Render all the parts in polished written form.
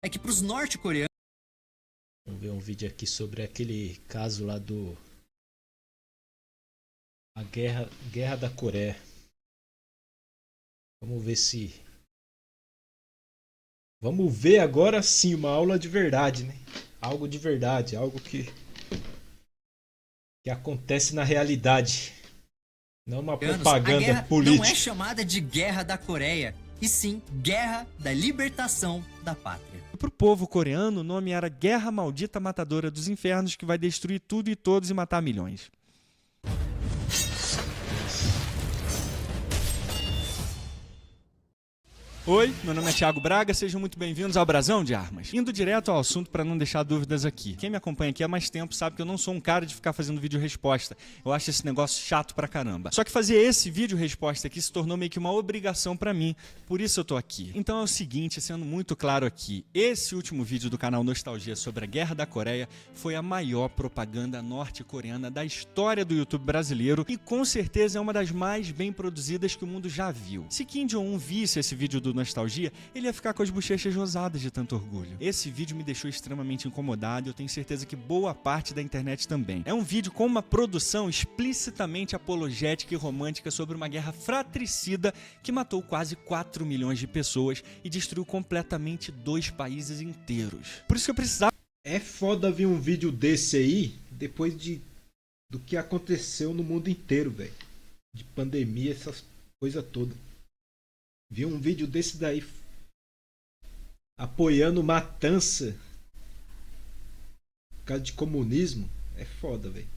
é que para os norte-coreanos... Vamos ver um vídeo aqui sobre aquele caso lá do... a guerra da Coreia. Vamos ver se... Vamos ver agora sim uma aula de verdade, né? Algo de verdade, algo que acontece na realidade. Não uma propaganda a guerra política. não é chamada de Guerra da Coreia, e sim Guerra da Libertação da Pátria. Para o povo coreano, o nome era Guerra Maldita Matadora dos Infernos, que vai destruir tudo e todos e matar milhões. Oi, meu nome é Thiago Braga, sejam muito bem-vindos ao Brasão de Armas. Indo direto ao assunto para não deixar dúvidas aqui. Quem me acompanha aqui há mais tempo sabe que eu não sou um cara de ficar fazendo vídeo-resposta. Eu acho esse negócio chato pra caramba. Só que fazer esse vídeo-resposta aqui se tornou meio que uma obrigação pra mim, por isso eu tô aqui. Então é o seguinte, sendo muito claro aqui, esse último vídeo do canal Nostalgia sobre a Guerra da Coreia foi a maior propaganda norte-coreana da história do YouTube brasileiro e com certeza é uma das mais bem produzidas que o mundo já viu. Se Kim Jong-un visse esse vídeo do Nostalgia, ele ia ficar com as bochechas rosadas de tanto orgulho. Esse vídeo me deixou extremamente incomodado e eu tenho certeza que boa parte da internet também. É um vídeo com uma produção explicitamente apologética e romântica sobre uma guerra fratricida que matou quase 4 milhões de pessoas e destruiu completamente 2 países inteiros. Por isso que eu precisava... É foda ver um vídeo desse aí, depois do que aconteceu no mundo inteiro, velho. De pandemia, essas coisas todas. Vi um vídeo desse daí apoiando matança por causa de comunismo. É foda, velho.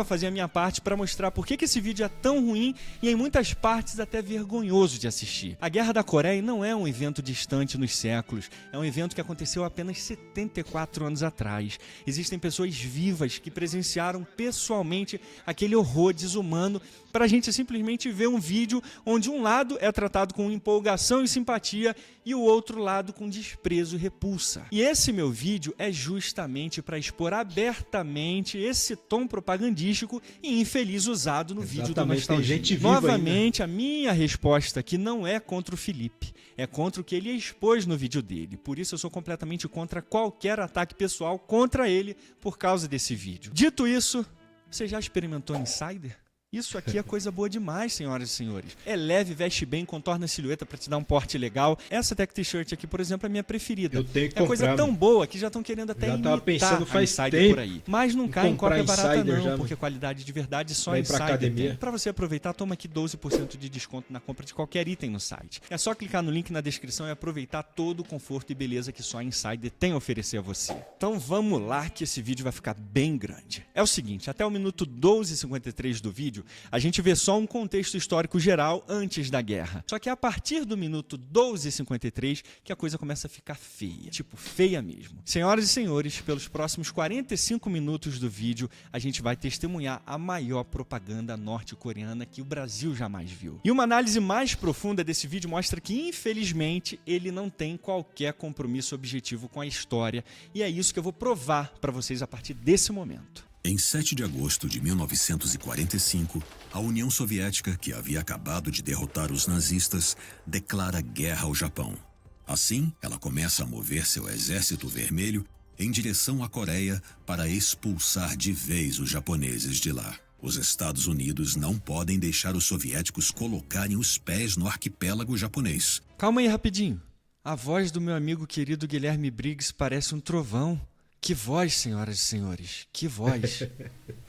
fazer a minha parte para mostrar por que esse vídeo é tão ruim e em muitas partes até vergonhoso de assistir. A Guerra da Coreia não é um evento distante nos séculos, é um evento que aconteceu apenas 74 anos atrás. Existem pessoas vivas que presenciaram pessoalmente aquele horror desumano para a gente simplesmente ver um vídeo onde um lado é tratado com empolgação e simpatia e o outro lado com desprezo e repulsa. E esse meu vídeo é justamente para expor abertamente esse tom propagandístico e infeliz usado no vídeo do Nostalgia. Tem gente viva Novamente, ainda. A minha resposta aqui não é contra o Felipe, é contra o que ele expôs no vídeo dele. Por isso eu sou completamente contra qualquer ataque pessoal contra ele por causa desse vídeo. Dito isso, você já experimentou Insider? Isso aqui é coisa boa demais, senhoras e senhores. É leve, veste bem, contorna a silhueta para te dar um porte legal. Essa Tech T-shirt aqui, por exemplo, é a minha preferida. Eu tenho que é coisa comprar, tão boa que já estão querendo até imitar pensando faz a Insider tempo por aí. Mas não cai em cópia barata não, já, porque qualidade de verdade só pra ir pra Insider academia. tem. Para você aproveitar, toma aqui 12% de desconto na compra de qualquer item no site. É só clicar no link na descrição e aproveitar todo o conforto e beleza que só a Insider tem a oferecer a você. Então vamos lá que esse vídeo vai ficar bem grande. É o seguinte, até o minuto 12:53 do vídeo, a gente vê só um contexto histórico geral antes da guerra. Só que é a partir do minuto 12:53 que a coisa começa a ficar feia. Tipo, feia mesmo. Senhoras e senhores, pelos próximos 45 minutos do vídeo, a gente vai testemunhar a maior propaganda norte-coreana que o Brasil jamais viu. E uma análise mais profunda desse vídeo mostra que, infelizmente, ele não tem qualquer compromisso objetivo com a história. E é isso que eu vou provar para vocês a partir desse momento. Em 7 de agosto de 1945, a União Soviética, que havia acabado de derrotar os nazistas, declara guerra ao Japão. Assim, ela começa a mover seu exército vermelho em direção à Coreia para expulsar de vez os japoneses de lá. Os Estados Unidos não podem deixar os soviéticos colocarem os pés no arquipélago japonês. Calma aí rapidinho. A voz do meu amigo querido Guilherme Briggs parece um trovão. Que voz, senhoras e senhores, que voz.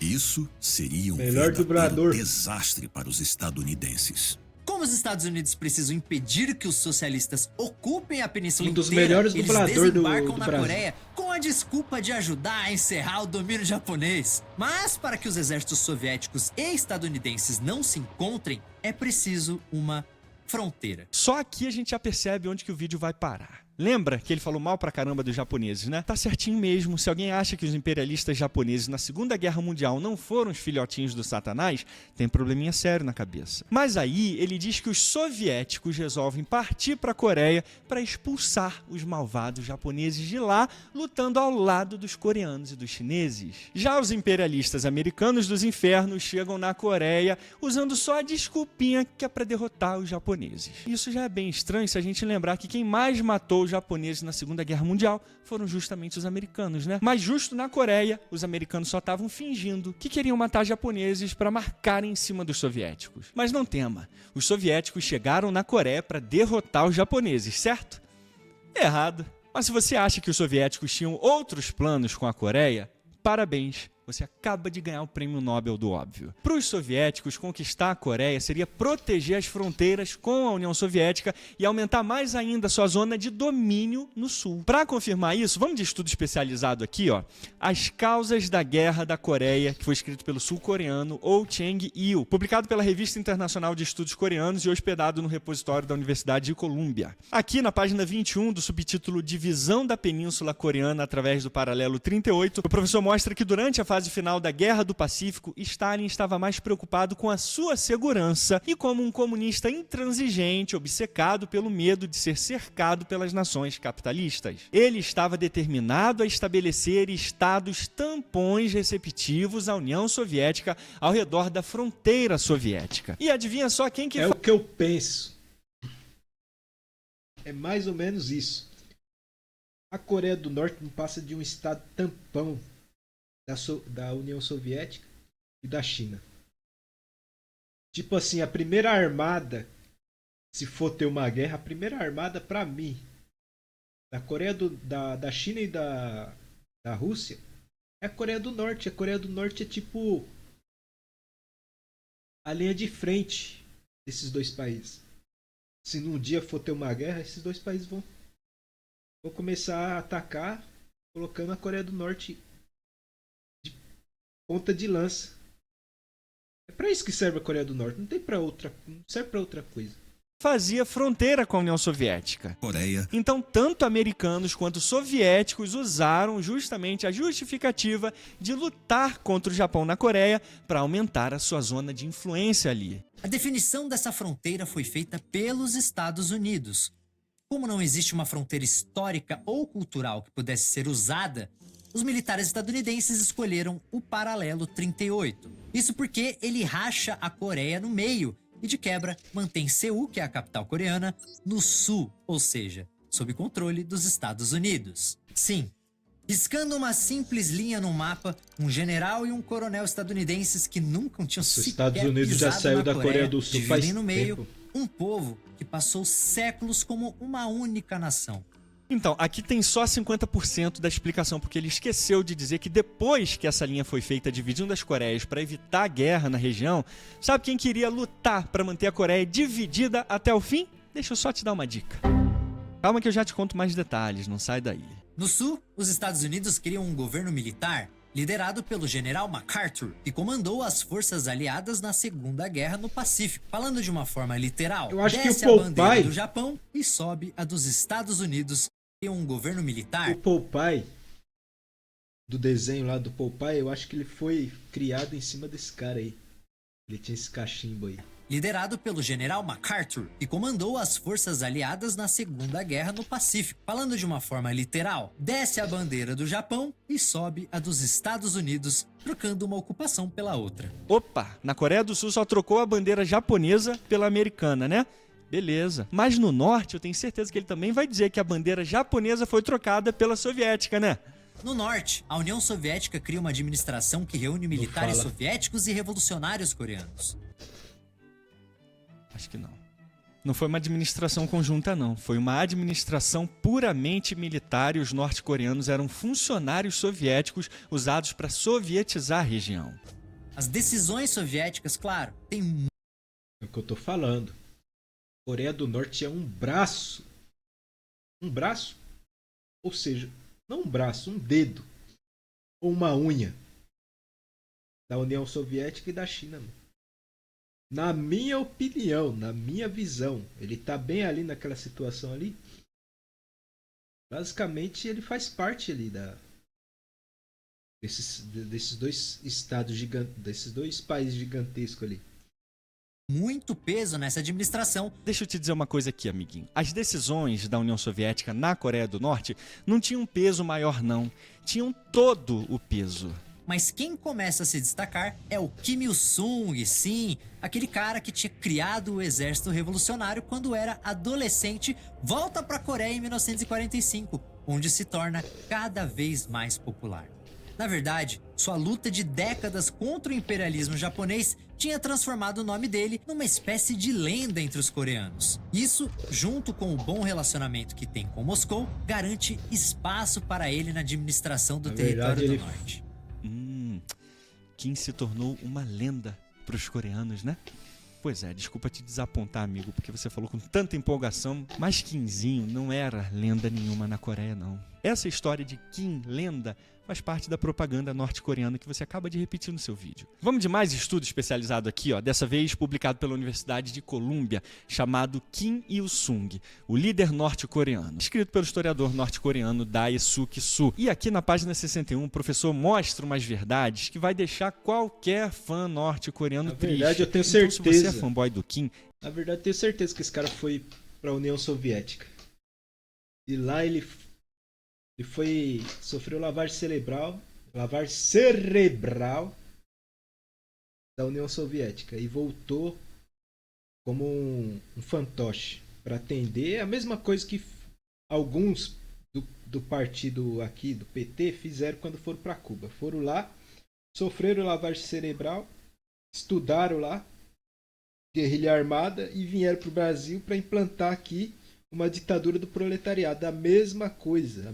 Isso seria um Melhor verdadeiro dublador. desastre para os estadunidenses. Como os Estados Unidos precisam impedir que os socialistas ocupem a península Um dos inteira, melhores eles dublador desembarcam do na Brasil. Coreia com a desculpa de ajudar a encerrar o domínio japonês. Mas para que os exércitos soviéticos e estadunidenses não se encontrem, é preciso uma fronteira. Só aqui a gente já percebe onde que o vídeo vai parar. Lembra que ele falou mal pra caramba dos japoneses, né? Tá certinho mesmo. Se alguém acha que os imperialistas japoneses na Segunda Guerra Mundial não foram os filhotinhos do Satanás, tem probleminha sério na cabeça. Mas aí ele diz que os soviéticos resolvem partir pra Coreia para expulsar os malvados japoneses de lá, lutando ao lado dos coreanos e dos chineses. Já os imperialistas americanos dos infernos chegam na Coreia usando só a desculpinha que é pra derrotar os japoneses. Isso já é bem estranho se a gente lembrar que quem mais matou os os japoneses na Segunda Guerra Mundial foram justamente os americanos, né? Mas justo na Coreia, os americanos só estavam fingindo que queriam matar japoneses para marcarem em cima dos soviéticos. Mas não tema, os soviéticos chegaram na Coreia para derrotar os japoneses, certo? Errado. Mas se você acha que os soviéticos tinham outros planos com a Coreia, parabéns. Você acaba de ganhar o prêmio Nobel do óbvio. Para os soviéticos, conquistar a Coreia seria proteger as fronteiras com a União Soviética e aumentar mais ainda sua zona de domínio no sul. Para confirmar isso, vamos de estudo especializado aqui, ó. As Causas da Guerra da Coreia, que foi escrito pelo sul-coreano Oh Chang-il, publicado pela Revista Internacional de Estudos Coreanos e hospedado no repositório da Universidade de Colômbia. Aqui na página 21 do subtítulo Divisão da Península Coreana através do paralelo 38, o professor mostra que durante a fase final da Guerra do Pacífico, Stalin estava mais preocupado com a sua segurança e como um comunista intransigente, obcecado pelo medo de ser cercado pelas nações capitalistas. Ele estava determinado a estabelecer estados tampões receptivos à União Soviética ao redor da fronteira soviética. E adivinha só quem que... É o que eu penso. É mais ou menos isso. A Coreia do Norte não passa de um estado tampão da União Soviética e da China. Tipo assim, a primeira armada, se for ter uma guerra, a primeira armada pra mim, da Coreia da China e da Rússia, é a Coreia do Norte. A Coreia do Norte é tipo a linha de frente desses dois países. Se num dia for ter uma guerra, esses dois países vão começar a atacar, colocando a Coreia do Norte ponta de lança. É pra isso que serve a Coreia do Norte. Não serve pra outra coisa. Fazia fronteira com a União Soviética. Coreia. Então, tanto americanos quanto soviéticos usaram justamente a justificativa de lutar contra o Japão na Coreia para aumentar a sua zona de influência ali. A definição dessa fronteira foi feita pelos Estados Unidos. Como não existe uma fronteira histórica ou cultural que pudesse ser usada, os militares estadunidenses escolheram o paralelo 38. Isso porque ele racha a Coreia no meio e, de quebra, mantém Seul, que é a capital coreana, no sul, ou seja, sob controle dos Estados Unidos. Sim, riscando uma simples linha no mapa, um general e um coronel estadunidenses que nunca tinham Os sequer Estados Unidos já pisado saiu na da Coreia do Sul faz dividem no meio tempo. um povo que passou séculos como uma única nação. Então, aqui tem só 50% da explicação, porque ele esqueceu de dizer que depois que essa linha foi feita dividindo as Coreias para evitar a guerra na região, sabe quem queria lutar para manter a Coreia dividida até o fim? Deixa eu só te dar uma dica. Calma que eu já te conto mais detalhes, não sai daí. No sul, os Estados Unidos queriam um governo militar liderado pelo general MacArthur, que comandou as forças aliadas na Segunda Guerra no Pacífico. Falando de uma forma literal, Eu acho que desce o a bandeira Popeye- do Japão e sobe a dos Estados Unidos. E um governo militar O Popeye, do desenho lá do Popeye, eu acho que ele foi criado em cima desse cara aí. Ele tinha esse cachimbo aí. liderado pelo general MacArthur, que comandou as forças aliadas na Segunda Guerra no Pacífico. Falando de uma forma literal, desce a bandeira do Japão e sobe a dos Estados Unidos, trocando uma ocupação pela outra. Opa, na Coreia do Sul só trocou a bandeira japonesa pela americana, né? Beleza. Mas no norte eu tenho certeza que ele também vai dizer que a bandeira japonesa foi trocada pela soviética, né? No norte, a União Soviética cria uma administração que reúne militares fala. soviéticos e revolucionários coreanos. Acho que não. Não foi uma administração conjunta, não. Foi uma administração puramente militar e os norte-coreanos eram funcionários soviéticos usados para sovietizar a região. As decisões soviéticas, claro, têm É o que eu tô falando. Coreia do Norte é um braço. Um braço? Ou seja, não um braço, um dedo. Ou uma unha. Da União Soviética e da China. Mano. Na minha opinião, na minha visão, ele tá bem ali naquela situação ali. Basicamente, ele faz parte ali desses dois estados gigantes, desses dois países gigantescos ali. muito peso nessa administração. Deixa eu te dizer uma coisa aqui, amiguinho. As decisões da União Soviética na Coreia do Norte não tinham um peso maior, não. Tinham todo o peso. Mas quem começa a se destacar é o Kim Il-sung, sim, aquele cara que tinha criado o exército revolucionário quando era adolescente, volta para a Coreia em 1945, onde se torna cada vez mais popular. Na verdade, sua luta de décadas contra o imperialismo japonês tinha transformado o nome dele numa espécie de lenda entre os coreanos. Isso, junto com o bom relacionamento que tem com Moscou, garante espaço para ele na administração do território do norte. Kim se tornou uma lenda para os coreanos, né? Pois é, desculpa te desapontar, amigo, porque você falou com tanta empolgação, mas Kimzinho não era lenda nenhuma na Coreia, não. Essa história de Kim, lenda, faz parte da propaganda norte-coreana que você acaba de repetir no seu vídeo. Vamos de mais estudo especializado aqui, ó, dessa vez publicado pela Universidade de Colômbia, chamado Kim Il-sung, o líder norte-coreano, escrito pelo historiador norte-coreano Dae-suk Soo. E aqui na página 61, o professor mostra umas verdades que vai deixar qualquer fã norte-coreano triste. Na verdade, eu tenho certeza. Então, se você é fanboy do Kim... Na verdade, eu tenho certeza que esse cara foi para a União Soviética. E lá ele sofreu lavagem cerebral da União Soviética e voltou como um fantoche para atender a mesma coisa que alguns do partido aqui, do PT, fizeram quando foram para Cuba. Foram lá, sofreram lavagem cerebral, estudaram lá, guerrilha armada e vieram para o Brasil para implantar aqui uma ditadura do proletariado. A mesma coisa.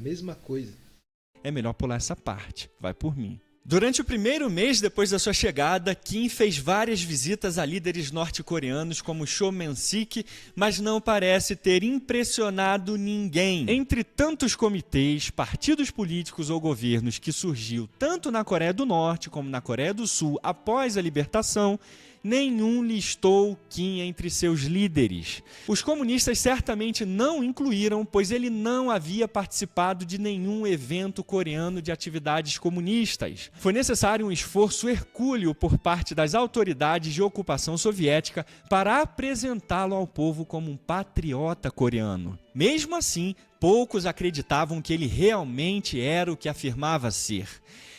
É melhor pular essa parte. Vai por mim. Durante o primeiro mês depois da sua chegada, Kim fez várias visitas a líderes norte-coreanos como Cho Man-sik, mas não parece ter impressionado ninguém. Entre tantos comitês, partidos políticos ou governos que surgiu tanto na Coreia do Norte como na Coreia do Sul após a libertação, nenhum listou Kim entre seus líderes. Os comunistas certamente não incluíram, pois ele não havia participado de nenhum evento coreano de atividades comunistas. Foi necessário um esforço hercúleo por parte das autoridades de ocupação soviética para apresentá-lo ao povo como um patriota coreano. Mesmo assim, poucos acreditavam que ele realmente era o que afirmava ser.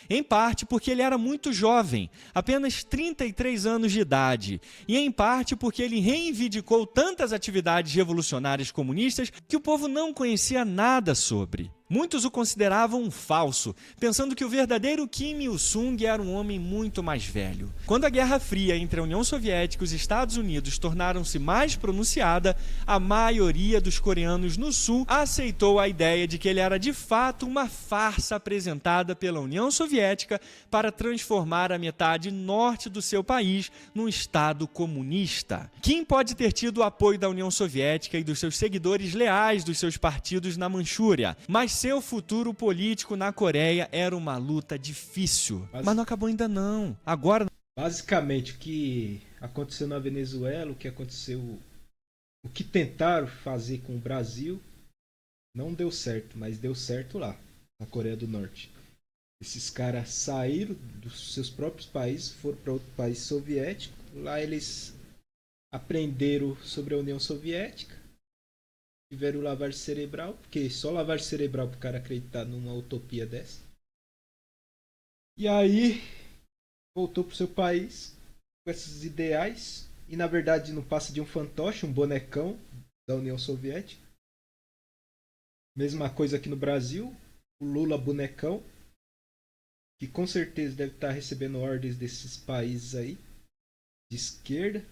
Em parte porque ele era muito jovem, apenas 33 anos de idade, e em parte porque ele reivindicou tantas atividades revolucionárias comunistas que o povo não conhecia nada sobre. Muitos o consideravam um falso, pensando que o verdadeiro Kim Il-sung era um homem muito mais velho. Quando a Guerra Fria entre a União Soviética e os Estados Unidos tornaram-se mais pronunciada, a maioria dos coreanos no Sul aceitou a ideia de que ele era de fato uma farsa apresentada pela União Soviética para transformar a metade norte do seu país num estado comunista. Kim pode ter tido o apoio da União Soviética e dos seus seguidores leais dos seus partidos na Manchúria, mas seu futuro político na Coreia era uma luta difícil. Mas não acabou ainda não. Agora... Basicamente, o que aconteceu na Venezuela, o que tentaram fazer com o Brasil, não deu certo, mas deu certo lá, na Coreia do Norte. Esses caras saíram dos seus próprios países, foram para outro país soviético. Lá eles aprenderam sobre a União Soviética. Tiveram lavagem cerebral, porque só lavagem cerebral pro cara acreditar numa utopia dessa. E aí voltou pro seu país com esses ideais e na verdade não passa de um fantoche, um bonecão da União Soviética. Mesma coisa aqui no Brasil, o Lula bonecão, que com certeza deve estar recebendo ordens desses países aí de esquerda.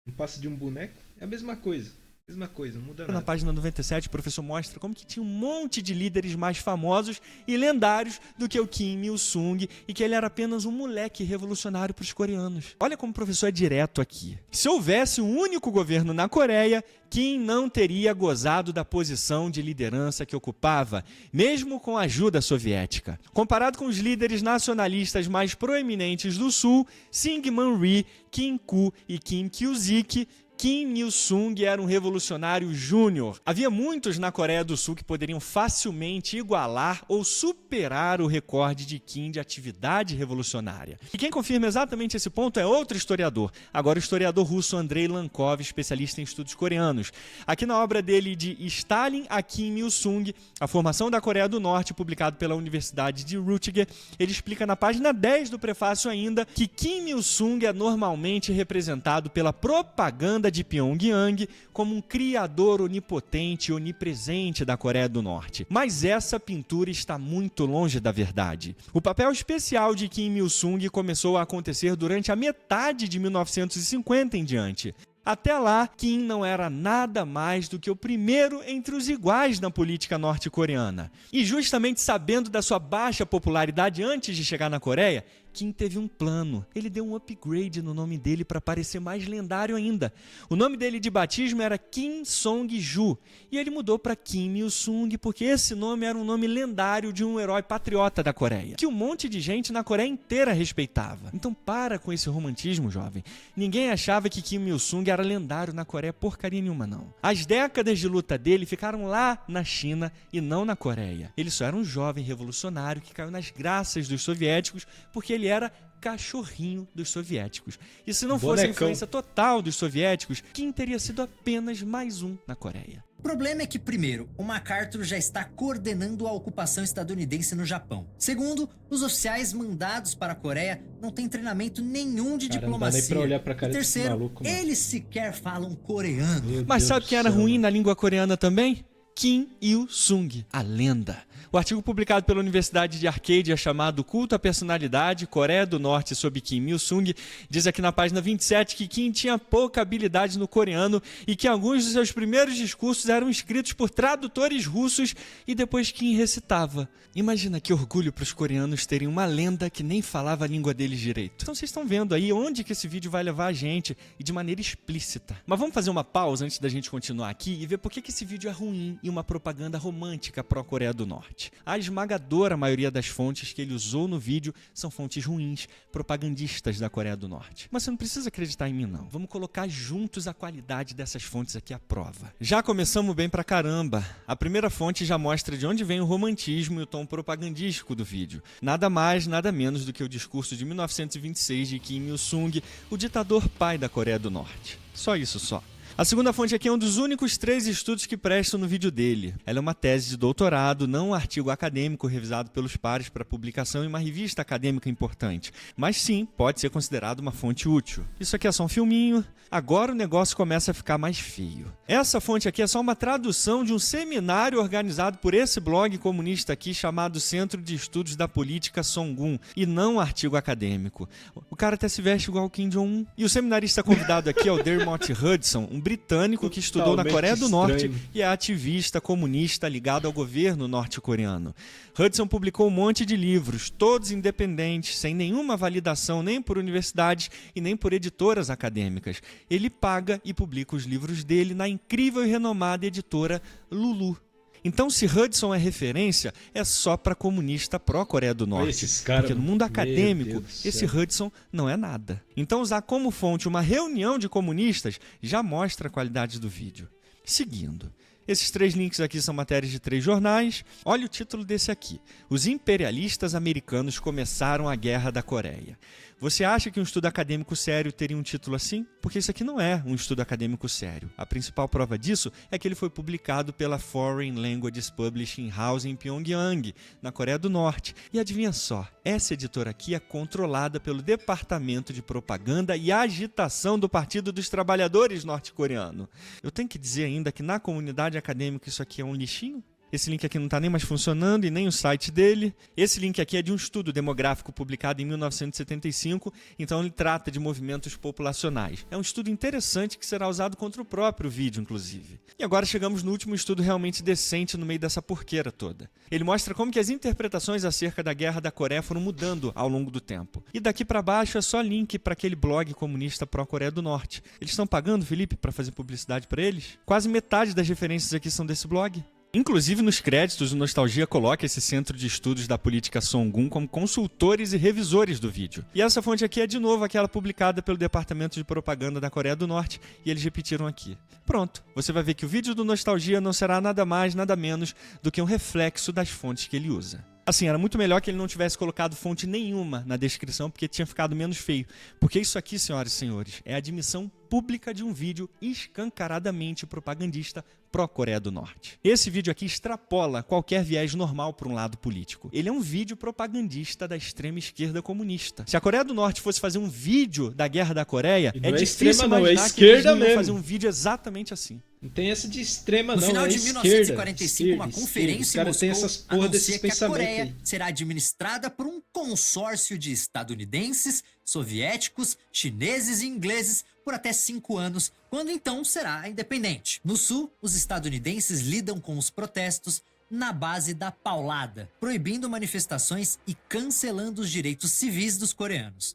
Não passa de um boneco, é a mesma coisa. Mesma coisa, não muda nada. Na página 97, o professor mostra como que tinha um monte de líderes mais famosos e lendários do que o Kim Il-sung e que ele era apenas um moleque revolucionário para os coreanos. Olha como o professor é direto aqui. Se houvesse um único governo na Coreia, Kim não teria gozado da posição de liderança que ocupava, mesmo com a ajuda soviética. Comparado com os líderes nacionalistas mais proeminentes do Sul, Syngman Rhee, Kim Koo e Kim Kyu-sik, Kim Il-sung era um revolucionário júnior. Havia muitos na Coreia do Sul que poderiam facilmente igualar ou superar o recorde de Kim de atividade revolucionária. E quem confirma exatamente esse ponto é outro historiador, agora o historiador russo Andrei Lankov, especialista em estudos coreanos. Aqui na obra dele de Stalin a Kim Il-sung, a formação da Coreia do Norte, publicado pela Universidade de Rutgers, ele explica na página 10 do prefácio ainda que Kim Il-sung é normalmente representado pela propaganda de Pyongyang como um criador onipotente e onipresente da Coreia do Norte. Mas essa pintura está muito longe da verdade. O papel especial de Kim Il-sung começou a acontecer durante a metade de 1950 em diante. Até lá, Kim não era nada mais do que o primeiro entre os iguais na política norte-coreana. E justamente sabendo da sua baixa popularidade antes de chegar na Coreia, Kim teve um plano. Ele deu um upgrade no nome dele para parecer mais lendário ainda. O nome dele de batismo era Kim Song-ju e ele mudou para Kim Il-sung porque esse nome era um nome lendário de um herói patriota da Coreia, que um monte de gente na Coreia inteira respeitava. Então para com esse romantismo, jovem. Ninguém achava que Kim Il-sung era lendário na Coreia porcaria nenhuma, não. As décadas de luta dele ficaram lá na China e não na Coreia. Ele só era um jovem revolucionário que caiu nas graças dos soviéticos porque ele era cachorrinho dos soviéticos. E se não fosse a influência total dos soviéticos, Kim teria sido apenas mais um na Coreia. O problema é que, primeiro, o MacArthur já está coordenando a ocupação estadunidense no Japão. Segundo, os oficiais mandados para a Coreia não têm treinamento nenhum de diplomacia. Não dá nem pra olhar pra cara e terceiro, desse maluco, mano. eles sequer falam coreano. Mas sabe quem era ruim na língua coreana também? Kim Il-sung, a lenda. O artigo publicado pela Universidade de Arcadia, chamado Culto à Personalidade, Coreia do Norte sob Kim Il-sung, diz aqui na página 27 que Kim tinha pouca habilidade no coreano e que alguns dos seus primeiros discursos eram escritos por tradutores russos e depois Kim recitava. Imagina que orgulho para os coreanos terem uma lenda que nem falava a língua deles direito. Então vocês estão vendo aí onde que esse vídeo vai levar a gente e de maneira explícita. Mas vamos fazer uma pausa antes da gente continuar aqui e ver por que esse vídeo é ruim e uma propaganda romântica pró-Coreia do Norte. A esmagadora maioria das fontes que ele usou no vídeo são fontes ruins, propagandistas da Coreia do Norte. Mas você não precisa acreditar em mim, não. Vamos colocar juntos a qualidade dessas fontes aqui à prova. Já começamos bem pra caramba. A primeira fonte já mostra de onde vem o romantismo e o tom propagandístico do vídeo. Nada mais, nada menos do que o discurso de 1926 de Kim Il-sung, o ditador pai da Coreia do Norte. Só isso só. A segunda fonte aqui é um dos únicos 3 estudos que prestam no vídeo dele. Ela é uma tese de doutorado, não um artigo acadêmico revisado pelos pares para publicação em uma revista acadêmica importante. Mas sim, pode ser considerado uma fonte útil. Isso aqui é só um filminho. Agora o negócio começa a ficar mais feio. Essa fonte aqui é só uma tradução de um seminário organizado por esse blog comunista aqui chamado Centro de Estudos da Política Songun, e não um artigo acadêmico. O cara até se veste igual o Kim Jong-un. E o seminarista convidado aqui é o Dermot Hudson, um britânico que estudou na Coreia do Norte e é ativista comunista ligado ao governo norte-coreano. Hudson publicou um monte de livros, todos independentes, sem nenhuma validação nem por universidades e nem por editoras acadêmicas. Ele paga e publica os livros dele na incrível e renomada editora Lulu. Então, se Hudson é referência, é só para comunista pró-Coreia do Norte. Porque no mundo acadêmico, esse Hudson não é nada. Então, usar como fonte uma reunião de comunistas já mostra a qualidade do vídeo. Seguindo. Esses 3 links aqui são matérias de 3 jornais. Olha o título desse aqui. Os imperialistas americanos começaram a Guerra da Coreia. Você acha que um estudo acadêmico sério teria um título assim? Porque isso aqui não é um estudo acadêmico sério. A principal prova disso é que ele foi publicado pela Foreign Languages Publishing House em Pyongyang, na Coreia do Norte. E adivinha só, essa editora aqui é controlada pelo Departamento de Propaganda e Agitação do Partido dos Trabalhadores norte-coreano. Eu tenho que dizer ainda que na comunidade acadêmica isso aqui é um lixinho? Esse link aqui não está nem mais funcionando e nem o site dele. Esse link aqui é de um estudo demográfico publicado em 1975, então ele trata de movimentos populacionais. É um estudo interessante que será usado contra o próprio vídeo, inclusive. E agora chegamos no último estudo realmente decente no meio dessa porqueira toda. Ele mostra como que as interpretações acerca da Guerra da Coreia foram mudando ao longo do tempo. E daqui para baixo é só link para aquele blog comunista pró-Coreia do Norte. Eles estão pagando, Felipe, para fazer publicidade para eles? Quase metade das referências aqui são desse blog. Inclusive, nos créditos, o Nostalgia coloca esse centro de estudos da política Songun como consultores e revisores do vídeo. E essa fonte aqui é, de novo, aquela publicada pelo Departamento de Propaganda da Coreia do Norte, e eles repetiram aqui. Pronto, você vai ver que o vídeo do Nostalgia não será nada mais, nada menos do que um reflexo das fontes que ele usa. Assim, era muito melhor que ele não tivesse colocado fonte nenhuma na descrição, porque tinha ficado menos feio. Porque isso aqui, senhoras e senhores, é a admissão pública de um vídeo escancaradamente propagandista pró-Coreia do Norte. Esse vídeo aqui extrapola qualquer viés normal para um lado político. Ele é um vídeo propagandista da extrema esquerda comunista. Se a Coreia do Norte fosse fazer um vídeo da Guerra da Coreia, é difícil imaginar que eles iam fazer um vídeo exatamente assim. Não tem essa de extrema, no não. No final é de 1945, uma esquerda, conferência em Moscou anuncia que a Coreia aí. será administrada por um consórcio de estadunidenses, soviéticos, chineses e ingleses por até 5 anos, quando então será independente. No sul, os estadunidenses lidam com os protestos na base da paulada, proibindo manifestações e cancelando os direitos civis dos coreanos.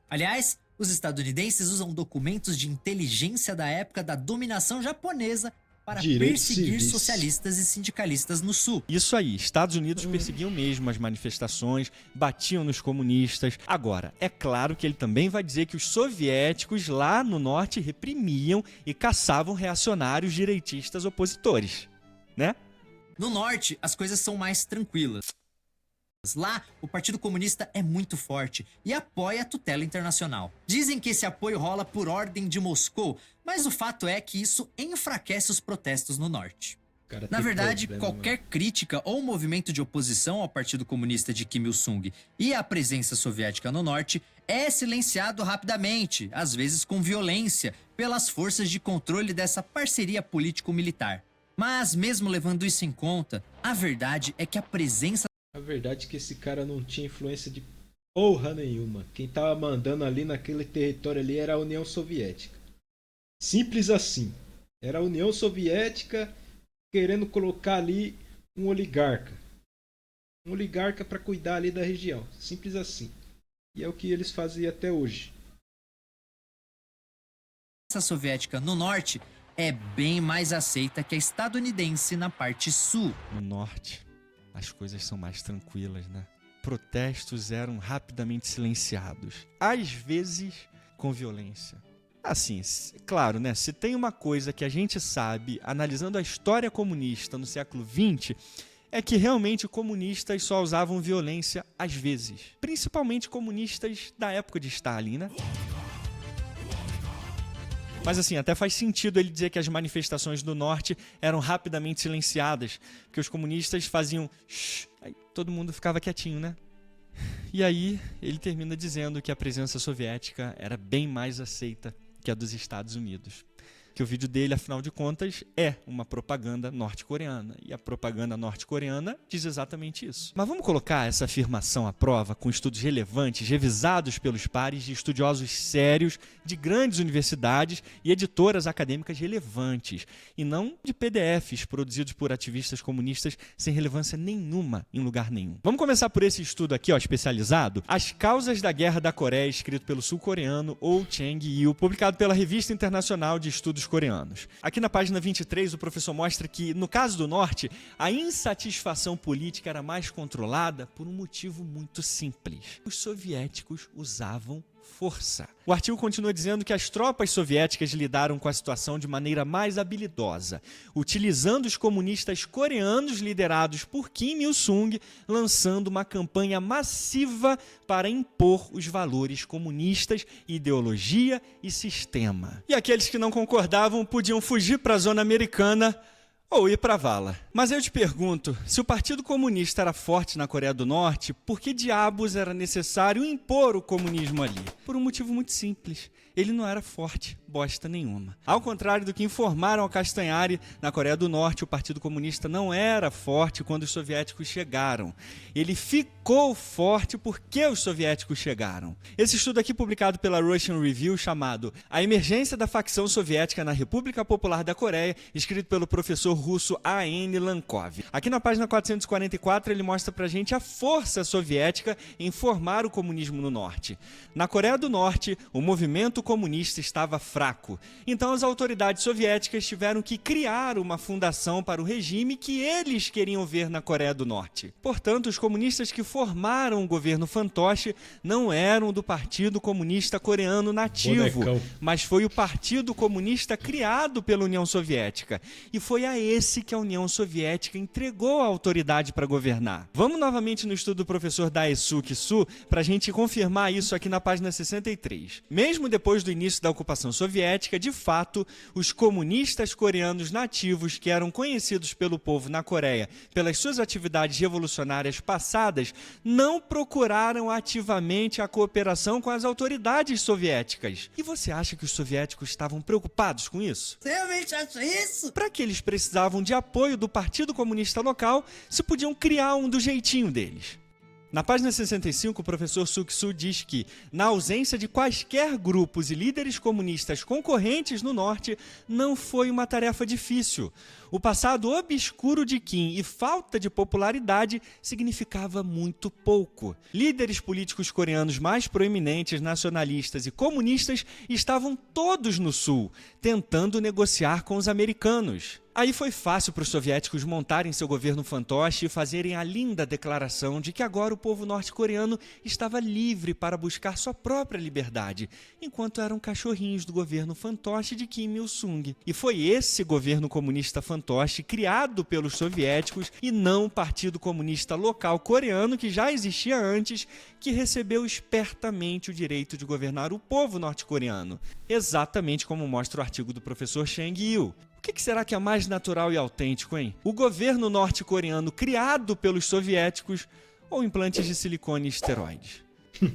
Aliás, os estadunidenses usam documentos de inteligência da época da dominação japonesa para perseguir socialistas e sindicalistas no sul. Isso aí, Estados Unidos perseguiam mesmo as manifestações, batiam nos comunistas. Agora, é claro que ele também vai dizer que os soviéticos lá no norte reprimiam e caçavam reacionários direitistas opositores, né? No norte, as coisas são mais tranquilas. Lá, o Partido Comunista é muito forte e apoia a tutela internacional. Dizem que esse apoio rola por ordem de Moscou, mas o fato é que isso enfraquece os protestos no norte. Na verdade, qualquer crítica ou movimento de oposição ao Partido Comunista de Kim Il-sung e à presença soviética no norte é silenciado rapidamente, às vezes com violência, pelas forças de controle dessa parceria político-militar. Mas mesmo levando isso em conta, a verdade é que a presença... A verdade é que esse cara não tinha influência de porra nenhuma. Quem tava mandando ali naquele território ali era a União Soviética. Simples assim. Era a União Soviética querendo colocar ali um oligarca. Um oligarca para cuidar ali da região. Simples assim. E é o que eles faziam até hoje. A soviética no norte é bem mais aceita que a estadunidense na parte sul. No norte, as coisas são mais tranquilas, né? Protestos eram rapidamente silenciados, às vezes com violência. Assim, claro, né? Se tem uma coisa que a gente sabe, analisando a história comunista no século XX, é que realmente comunistas só usavam violência às vezes. Principalmente comunistas da época de Stalin, né? Mas assim, até faz sentido ele dizer que as manifestações do norte eram rapidamente silenciadas, porque os comunistas faziam shh, aí todo mundo ficava quietinho, né? E aí ele termina dizendo que a presença soviética era bem mais aceita que a dos Estados Unidos. Que o vídeo dele, afinal de contas, é uma propaganda norte-coreana. E a propaganda norte-coreana diz exatamente isso. Mas vamos colocar essa afirmação à prova com estudos relevantes, revisados pelos pares de estudiosos sérios de grandes universidades e editoras acadêmicas relevantes, e não de PDFs produzidos por ativistas comunistas sem relevância nenhuma em lugar nenhum. Vamos começar por esse estudo aqui, ó, especializado, As Causas da Guerra da Coreia, escrito pelo sul-coreano Oh Chang-il, publicado pela Revista Internacional de Estudos Coreanos. Aqui na página 23, o professor mostra que, no caso do Norte, a insatisfação política era mais controlada por um motivo muito simples. Os soviéticos usavam força. O artigo continua dizendo que as tropas soviéticas lidaram com a situação de maneira mais habilidosa, utilizando os comunistas coreanos liderados por Kim Il-sung, lançando uma campanha massiva para impor os valores comunistas, ideologia e sistema. E aqueles que não concordavam podiam fugir para a zona americana ou ir para a vala. Mas eu te pergunto, se o Partido Comunista era forte na Coreia do Norte, por que diabos era necessário impor o comunismo ali? Por um motivo muito simples. Ele não era forte, bosta nenhuma. Ao contrário do que informaram ao Castanhari, na Coreia do Norte o Partido Comunista não era forte quando os soviéticos chegaram. Ele ficou forte porque os soviéticos chegaram. Esse estudo aqui, publicado pela Russian Review, chamado A Emergência da Facção Soviética na República Popular da Coreia, escrito pelo professor russo A.N. Lankov. Aqui na página 444 ele mostra pra gente a força soviética em formar o comunismo no Norte. Na Coreia do Norte, o movimento comunista estava fraco. fraco. Então as autoridades soviéticas tiveram que criar uma fundação para o regime que eles queriam ver na Coreia do Norte. Portanto, os comunistas que formaram o governo fantoche não eram do Partido Comunista Coreano Nativo, mas foi o Partido Comunista criado pela União Soviética. E foi a esse que a União Soviética entregou a autoridade para governar. Vamos novamente no estudo do professor Daesuke Su para a gente confirmar isso aqui na página 63. Mesmo depois do início da ocupação soviética, de fato, os comunistas coreanos nativos, que eram conhecidos pelo povo na Coreia pelas suas atividades revolucionárias passadas, não procuraram ativamente a cooperação com as autoridades soviéticas. E você acha que os soviéticos estavam preocupados com isso? Você realmente acha isso? Para que eles precisavam de apoio do Partido Comunista local se podiam criar um do jeitinho deles? Na página 65, o professor Suk-Su diz que, na ausência de quaisquer grupos e líderes comunistas concorrentes no norte, não foi uma tarefa difícil. O passado obscuro de Kim e falta de popularidade significava muito pouco. Líderes políticos coreanos mais proeminentes, nacionalistas e comunistas estavam todos no sul, tentando negociar com os americanos. Aí foi fácil para os soviéticos montarem seu governo fantoche e fazerem a linda declaração de que agora o povo norte-coreano estava livre para buscar sua própria liberdade, enquanto eram cachorrinhos do governo fantoche de Kim Il-sung. E foi esse governo comunista fantoche, criado pelos soviéticos e não o Partido Comunista Local Coreano, que já existia antes, que recebeu espertamente o direito de governar o povo norte-coreano, exatamente como mostra o artigo do professor Chang Il. O que será que é mais natural e autêntico, hein? O governo norte-coreano criado pelos soviéticos ou implantes de silicone e esteroides?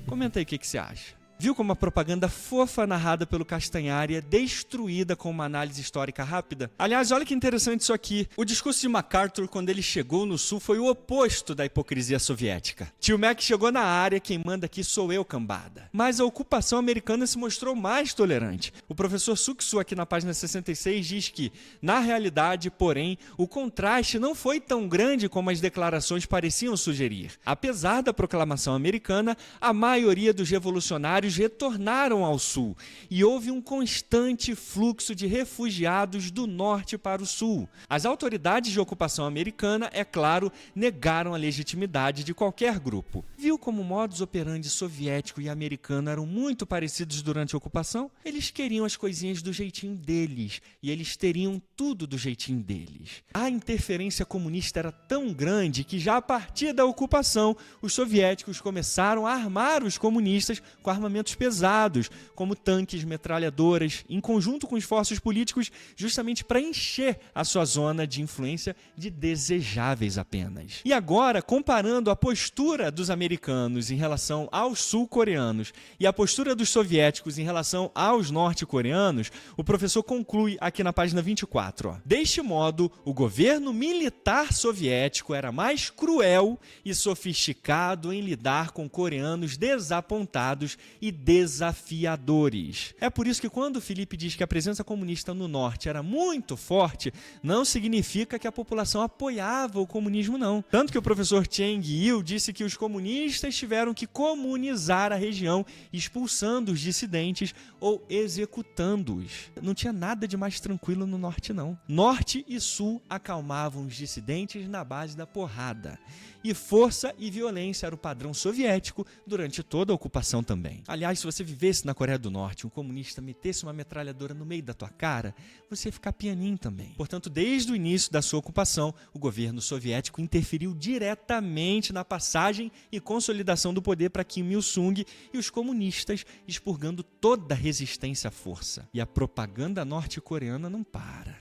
Comenta aí o que você acha. Viu como a propaganda fofa narrada pelo Castanhari é destruída com uma análise histórica rápida? Aliás, olha que interessante isso aqui. O discurso de MacArthur, quando ele chegou no Sul, foi o oposto da hipocrisia soviética. Tio Mac chegou na área, quem manda aqui sou eu, cambada. Mas a ocupação americana se mostrou mais tolerante. O professor Suk-Su, aqui na página 66, diz que, na realidade, porém, o contraste não foi tão grande como as declarações pareciam sugerir. Apesar da proclamação americana, a maioria dos revolucionários retornaram ao sul e houve um constante fluxo de refugiados do norte para o sul. As autoridades de ocupação americana, é claro, negaram a legitimidade de qualquer grupo. Viu como o modus operandi soviético e americano eram muito parecidos durante a ocupação? Eles queriam as coisinhas do jeitinho deles e eles teriam tudo do jeitinho deles. A interferência comunista era tão grande que já a partir da ocupação, os soviéticos começaram a armar os comunistas com armamento pesados, como tanques, metralhadoras, em conjunto com esforços políticos, justamente para encher a sua zona de influência de desejáveis apenas. E agora, comparando a postura dos americanos em relação aos sul-coreanos e a postura dos soviéticos em relação aos norte-coreanos, o professor conclui aqui na página 24. Deste modo, o governo militar soviético era mais cruel e sofisticado em lidar com coreanos desapontados e desafiadores. É por isso que quando Felipe diz que a presença comunista no norte era muito forte, não significa que a população apoiava o comunismo, não. Tanto que o professor Chang Il disse que os comunistas tiveram que comunizar a região, expulsando os dissidentes ou executando-os. Não tinha nada de mais tranquilo no norte, não. Norte e sul acalmavam os dissidentes na base da porrada. E força e violência era o padrão soviético durante toda a ocupação também. Aliás, se você vivesse na Coreia do Norte, um comunista metesse uma metralhadora no meio da tua cara, você ia ficar pianinho também. Portanto, desde o início da sua ocupação, o governo soviético interferiu diretamente na passagem e consolidação do poder para Kim Il-sung e os comunistas, expurgando toda a resistência à força. E a propaganda norte-coreana não para.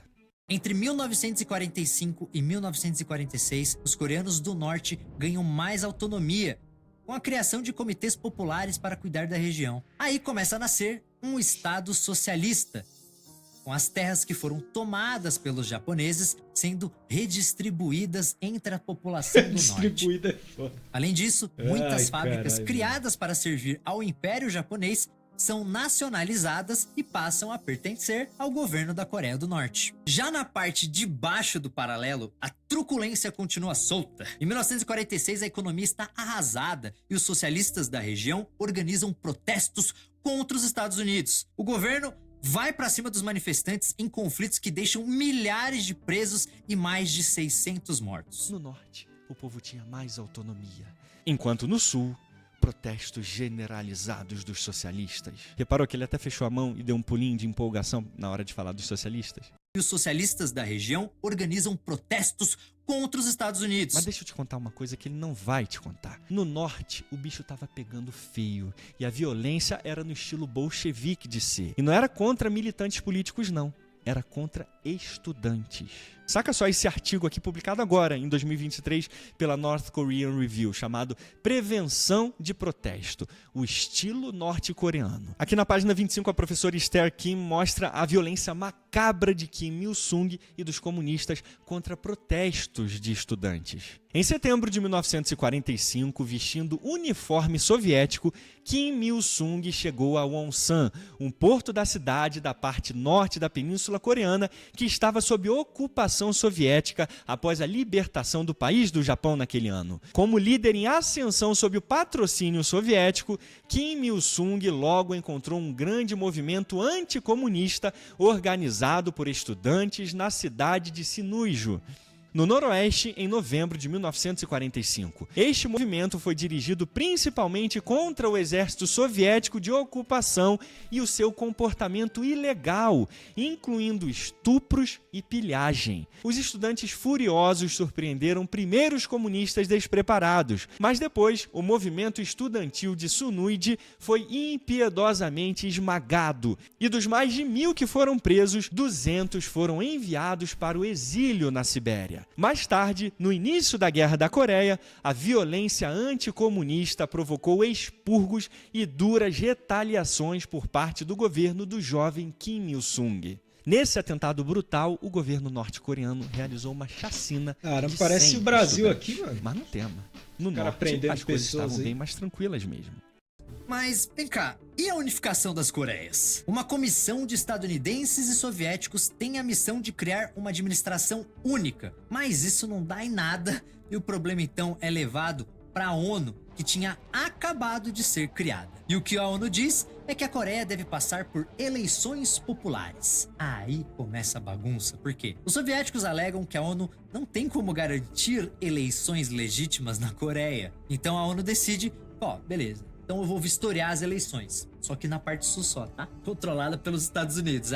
Entre 1945 e 1946, os coreanos do norte ganham mais autonomia, com a criação de comitês populares para cuidar da região. Aí começa a nascer um estado socialista, com as terras que foram tomadas pelos japoneses sendo redistribuídas entre a população do norte. É foda. Além disso, muitas fábricas criadas para servir ao Império Japonês são nacionalizadas e passam a pertencer ao governo da Coreia do Norte. Já na parte de baixo do paralelo, a truculência continua solta. Em 1946, a economia está arrasada e os socialistas da região organizam protestos contra os Estados Unidos. O governo vai pra cima dos manifestantes em conflitos que deixam milhares de presos e mais de 600 mortos. No norte, o povo tinha mais autonomia, enquanto no sul, protestos generalizados dos socialistas. Reparou que ele até fechou a mão e deu um pulinho de empolgação na hora de falar dos socialistas? E os socialistas da região organizam protestos contra os Estados Unidos. Mas deixa eu te contar uma coisa que ele não vai te contar. No norte, o bicho tava pegando feio e a violência era no estilo bolchevique de ser. E não era contra militantes políticos, não. Era contra estudantes. Saca só esse artigo aqui publicado agora, em 2023, pela North Korean Review, chamado Prevenção de Protesto, o estilo norte-coreano. Aqui na página 25, a professora Esther Kim mostra a violência macabra de Kim Il-sung e dos comunistas contra protestos de estudantes. Em setembro de 1945, vestindo uniforme soviético, Kim Il-sung chegou a Wonsan, um porto da cidade da parte norte da Península Coreana que estava sob ocupação soviética após a libertação do país do Japão naquele ano. Como líder em ascensão sob o patrocínio soviético, Kim Il-sung logo encontrou um grande movimento anticomunista organizado por estudantes na cidade de Sinuiju, no noroeste, em novembro de 1945. Este movimento foi dirigido principalmente contra o exército soviético de ocupação e o seu comportamento ilegal, incluindo estupros e pilhagem. Os estudantes furiosos surpreenderam primeiro os comunistas despreparados, mas depois o movimento estudantil de Sinuiju foi impiedosamente esmagado, e dos mais de 1.000 que foram presos, 200 foram enviados para o exílio na Sibéria. Mais tarde, no início da Guerra da Coreia, a violência anticomunista provocou expurgos e duras retaliações por parte do governo do jovem Kim Il-sung. Nesse atentado brutal, o governo norte-coreano realizou uma chacina. Caramba, parece o Brasil aqui, mano. Mas não tema. No cara norte, prendendo as coisas pessoas estavam aí. bem mais tranquilas mesmo. Mas, vem cá, e a unificação das Coreias? Uma comissão de estadunidenses e soviéticos tem a missão de criar uma administração única. Mas isso não dá em nada e o problema então é levado para a ONU, que tinha acabado de ser criada. E o que a ONU diz é que a Coreia deve passar por eleições populares. Aí começa a bagunça, por quê? Os soviéticos alegam que a ONU não tem como garantir eleições legítimas na Coreia. Então a ONU decide, beleza. Então eu vou vistoriar as eleições. Só que na parte sul só, tá? Controlada pelos Estados Unidos.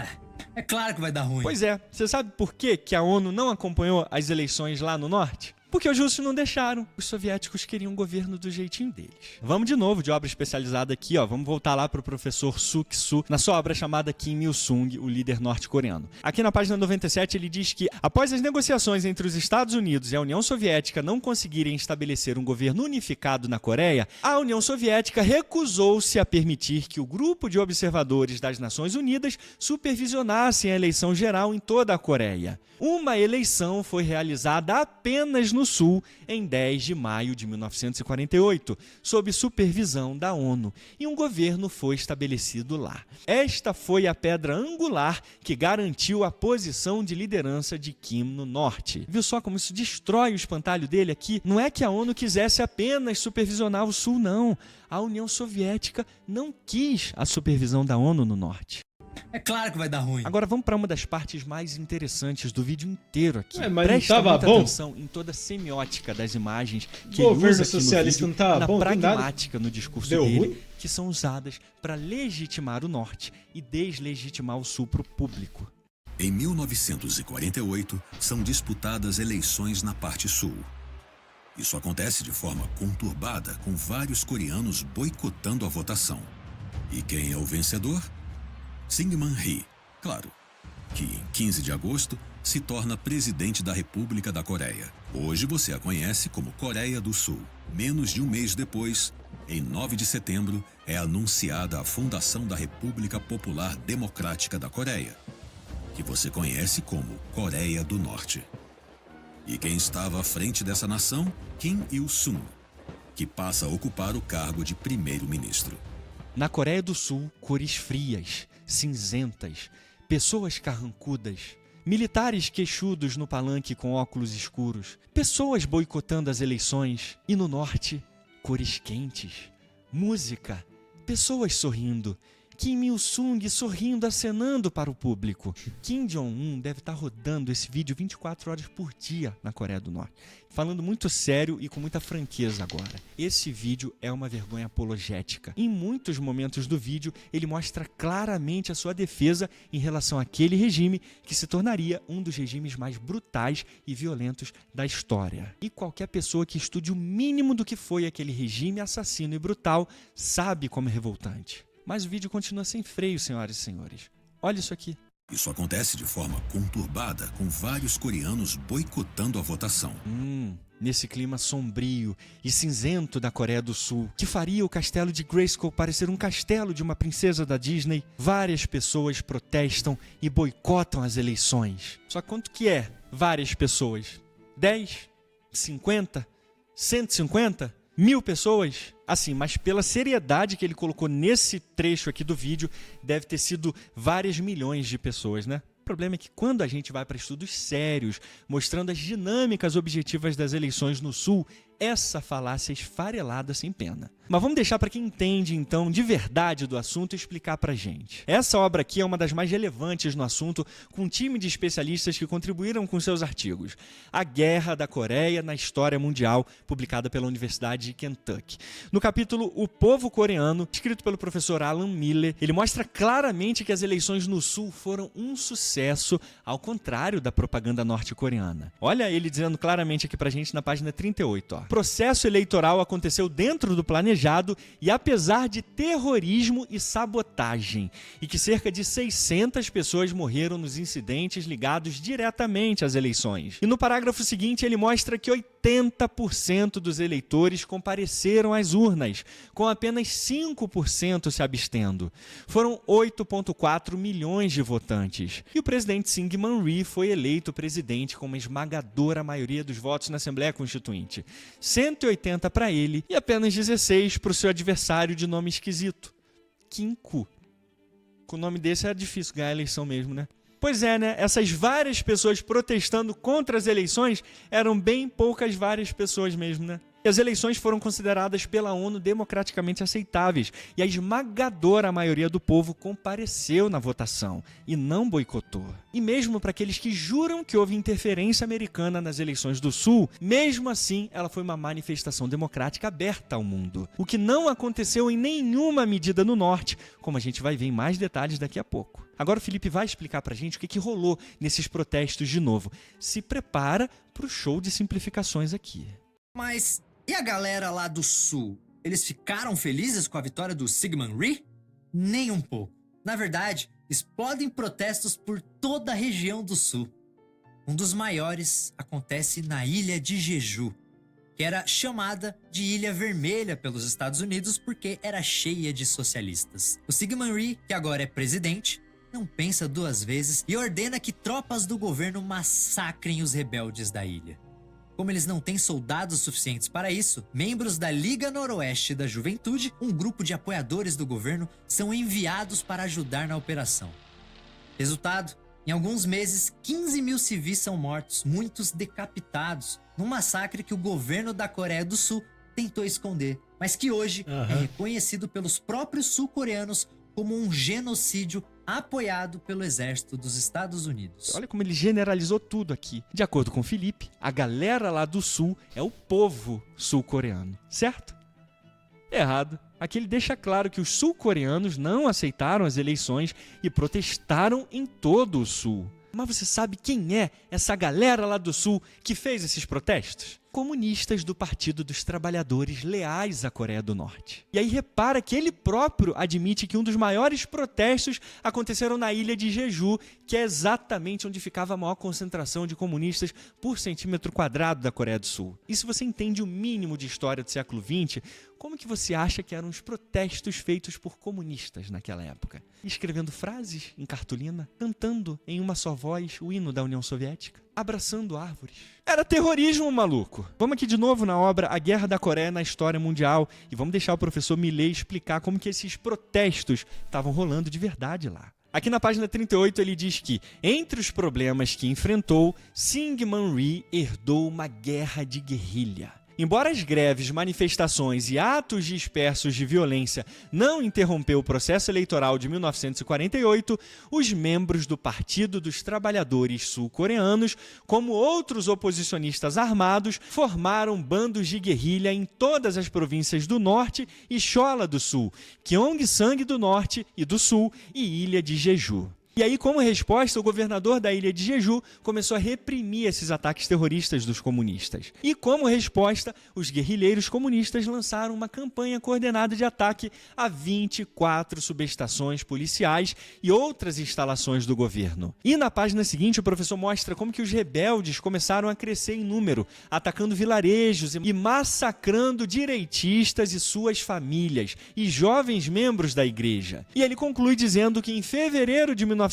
É claro que vai dar ruim. Pois é, você sabe por que a ONU não acompanhou as eleições lá no norte? Porque os russos não deixaram. Os soviéticos queriam um governo do jeitinho deles. Vamos de novo de obra especializada aqui, ó. Vamos voltar lá pro professor Suk-Soo, na sua obra chamada Kim Il-sung, o líder norte-coreano. Aqui na página 97 ele diz que, após as negociações entre os Estados Unidos e a União Soviética não conseguirem estabelecer um governo unificado na Coreia, a União Soviética recusou-se a permitir que o grupo de observadores das Nações Unidas supervisionassem a eleição geral em toda a Coreia. Uma eleição foi realizada apenas no Sul em 10 de maio de 1948, sob supervisão da ONU, e um governo foi estabelecido lá. Esta foi a pedra angular que garantiu a posição de liderança de Kim no norte. Viu só como isso destrói o espantalho dele aqui? Não é que a ONU quisesse apenas supervisionar o Sul, não. A União Soviética não quis a supervisão da ONU no norte. É claro que vai dar ruim. Agora vamos para uma das partes mais interessantes do vídeo inteiro aqui. Mas presta não tava muita bom? atenção em toda a semiótica das imagens que O ele governo usa aqui no socialista vídeo, não tava na bom? Do nada. pragmática no discurso Deu dele, ruim? que são usadas para legitimar o norte e deslegitimar o sul para o público. Em 1948, são disputadas eleições na parte sul. Isso acontece de forma conturbada, com vários coreanos boicotando a votação. E quem é o vencedor? Syngman Rhee, claro, que em 15 de agosto se torna presidente da República da Coreia. Hoje você a conhece como Coreia do Sul. Menos de um mês depois, em 9 de setembro, é anunciada a fundação da República Popular Democrática da Coreia, que você conhece como Coreia do Norte. E quem estava à frente dessa nação? Kim Il-sung, que passa a ocupar o cargo de primeiro-ministro. Na Coreia do Sul, cores frias, cinzentas, pessoas carrancudas, militares queixudos no palanque com óculos escuros, pessoas boicotando as eleições. E no norte, cores quentes, música, pessoas sorrindo Kim Il-sung sorrindo, acenando para o público. Kim Jong-un deve estar rodando esse vídeo 24 horas por dia na Coreia do Norte. Falando muito sério e com muita franqueza agora. Esse vídeo é uma vergonha apologética. Em muitos momentos do vídeo, ele mostra claramente a sua defesa em relação àquele regime que se tornaria um dos regimes mais brutais e violentos da história. E qualquer pessoa que estude o mínimo do que foi aquele regime assassino e brutal sabe como é revoltante. Mas o vídeo continua sem freio, senhoras e senhores. Olha isso aqui. Isso acontece de forma conturbada, com vários coreanos boicotando a votação. Nesse clima sombrio e cinzento da Coreia do Sul, que faria o castelo de Grayskull parecer um castelo de uma princesa da Disney, várias pessoas protestam e boicotam as eleições. Só quanto que é várias pessoas? 10? 50? 150? 1000 pessoas? Assim, mas pela seriedade que ele colocou nesse trecho aqui do vídeo, deve ter sido várias milhões de pessoas, né? O problema é que quando a gente vai para estudos sérios, mostrando as dinâmicas objetivas das eleições no Sul, essa falácia é esfarelada sem pena. Mas vamos deixar para quem entende, então, de verdade do assunto explicar pra gente. Essa obra aqui é uma das mais relevantes no assunto, com um time de especialistas que contribuíram com seus artigos. A Guerra da Coreia na História Mundial, publicada pela Universidade de Kentucky. No capítulo O Povo Coreano, escrito pelo professor Alan Miller, ele mostra claramente que as eleições no Sul foram um sucesso, ao contrário da propaganda norte-coreana. Olha ele dizendo claramente aqui pra gente na página 38, ó. O processo eleitoral aconteceu dentro do planejado e apesar de terrorismo e sabotagem, e que cerca de 600 pessoas morreram nos incidentes ligados diretamente às eleições. E no parágrafo seguinte ele mostra que 80% dos eleitores compareceram às urnas, com apenas 5% se abstendo. Foram 8,4 milhões de votantes. E o presidente Syngman Rhee foi eleito presidente com uma esmagadora maioria dos votos na Assembleia Constituinte. 180 para ele e apenas 16 para o seu adversário de nome esquisito, Kim Koo. Com o nome desse é difícil ganhar a eleição mesmo, né? Pois é, né? Essas várias pessoas protestando contra as eleições eram bem poucas várias pessoas mesmo, né? E as eleições foram consideradas pela ONU democraticamente aceitáveis e a esmagadora maioria do povo compareceu na votação e não boicotou. E mesmo para aqueles que juram que houve interferência americana nas eleições do Sul, mesmo assim ela foi uma manifestação democrática aberta ao mundo. O que não aconteceu em nenhuma medida no Norte, como a gente vai ver em mais detalhes daqui a pouco. Agora o Felipe vai explicar pra gente o que rolou nesses protestos de novo. Se prepara pro show de simplificações aqui. Mas e a galera lá do Sul? Eles ficaram felizes com a vitória do Syngman Rhee? Nem um pouco. Na verdade, explodem protestos por toda a região do Sul. Um dos maiores acontece na ilha de Jeju, que era chamada de Ilha Vermelha pelos Estados Unidos porque era cheia de socialistas. O Syngman Rhee, que agora é presidente, não pensa duas vezes e ordena que tropas do governo massacrem os rebeldes da ilha. Como eles não têm soldados suficientes para isso, membros da Liga Noroeste da Juventude, um grupo de apoiadores do governo, são enviados para ajudar na operação. Resultado, em alguns meses, 15 mil civis são mortos, muitos decapitados, num massacre que o governo da Coreia do Sul tentou esconder, mas que hoje é reconhecido pelos próprios sul-coreanos como um genocídio apoiado pelo exército dos Estados Unidos. Olha como ele generalizou tudo aqui. De acordo com Felipe, a galera lá do Sul é o povo sul-coreano, certo? Errado. Aqui ele deixa claro que os sul-coreanos não aceitaram as eleições e protestaram em todo o Sul. Mas você sabe quem é essa galera lá do Sul que fez esses protestos? Comunistas do Partido dos Trabalhadores leais à Coreia do Norte. E aí repara que ele próprio admite que um dos maiores protestos aconteceram na ilha de Jeju, que é exatamente onde ficava a maior concentração de comunistas por centímetro quadrado da Coreia do Sul. E se você entende o mínimo de história do século XX, como que você acha que eram os protestos feitos por comunistas naquela época? Escrevendo frases em cartolina, cantando em uma só voz o hino da União Soviética, abraçando árvores. Era terrorismo, maluco! Vamos aqui de novo na obra A Guerra da Coreia na História Mundial e vamos deixar o professor Millet explicar como que esses protestos estavam rolando de verdade lá. Aqui na página 38 ele diz que, entre os problemas que enfrentou, Syngman Rhee herdou uma guerra de guerrilha. Embora as greves, manifestações e atos dispersos de violência não interrompeu o processo eleitoral de 1948, os membros do Partido dos Trabalhadores Sul-Coreanos, como outros oposicionistas armados, formaram bandos de guerrilha em todas as províncias do Norte e Cholla do Sul, Gyeongsang do Norte e do Sul e Ilha de Jeju. E aí, como resposta, o governador da ilha de Jeju começou a reprimir esses ataques terroristas dos comunistas. E como resposta, os guerrilheiros comunistas lançaram uma campanha coordenada de ataque a 24 subestações policiais e outras instalações do governo. E na página seguinte, o professor mostra como que os rebeldes começaram a crescer em número, atacando vilarejos e massacrando direitistas e suas famílias e jovens membros da igreja. E ele conclui dizendo que em fevereiro de 1949,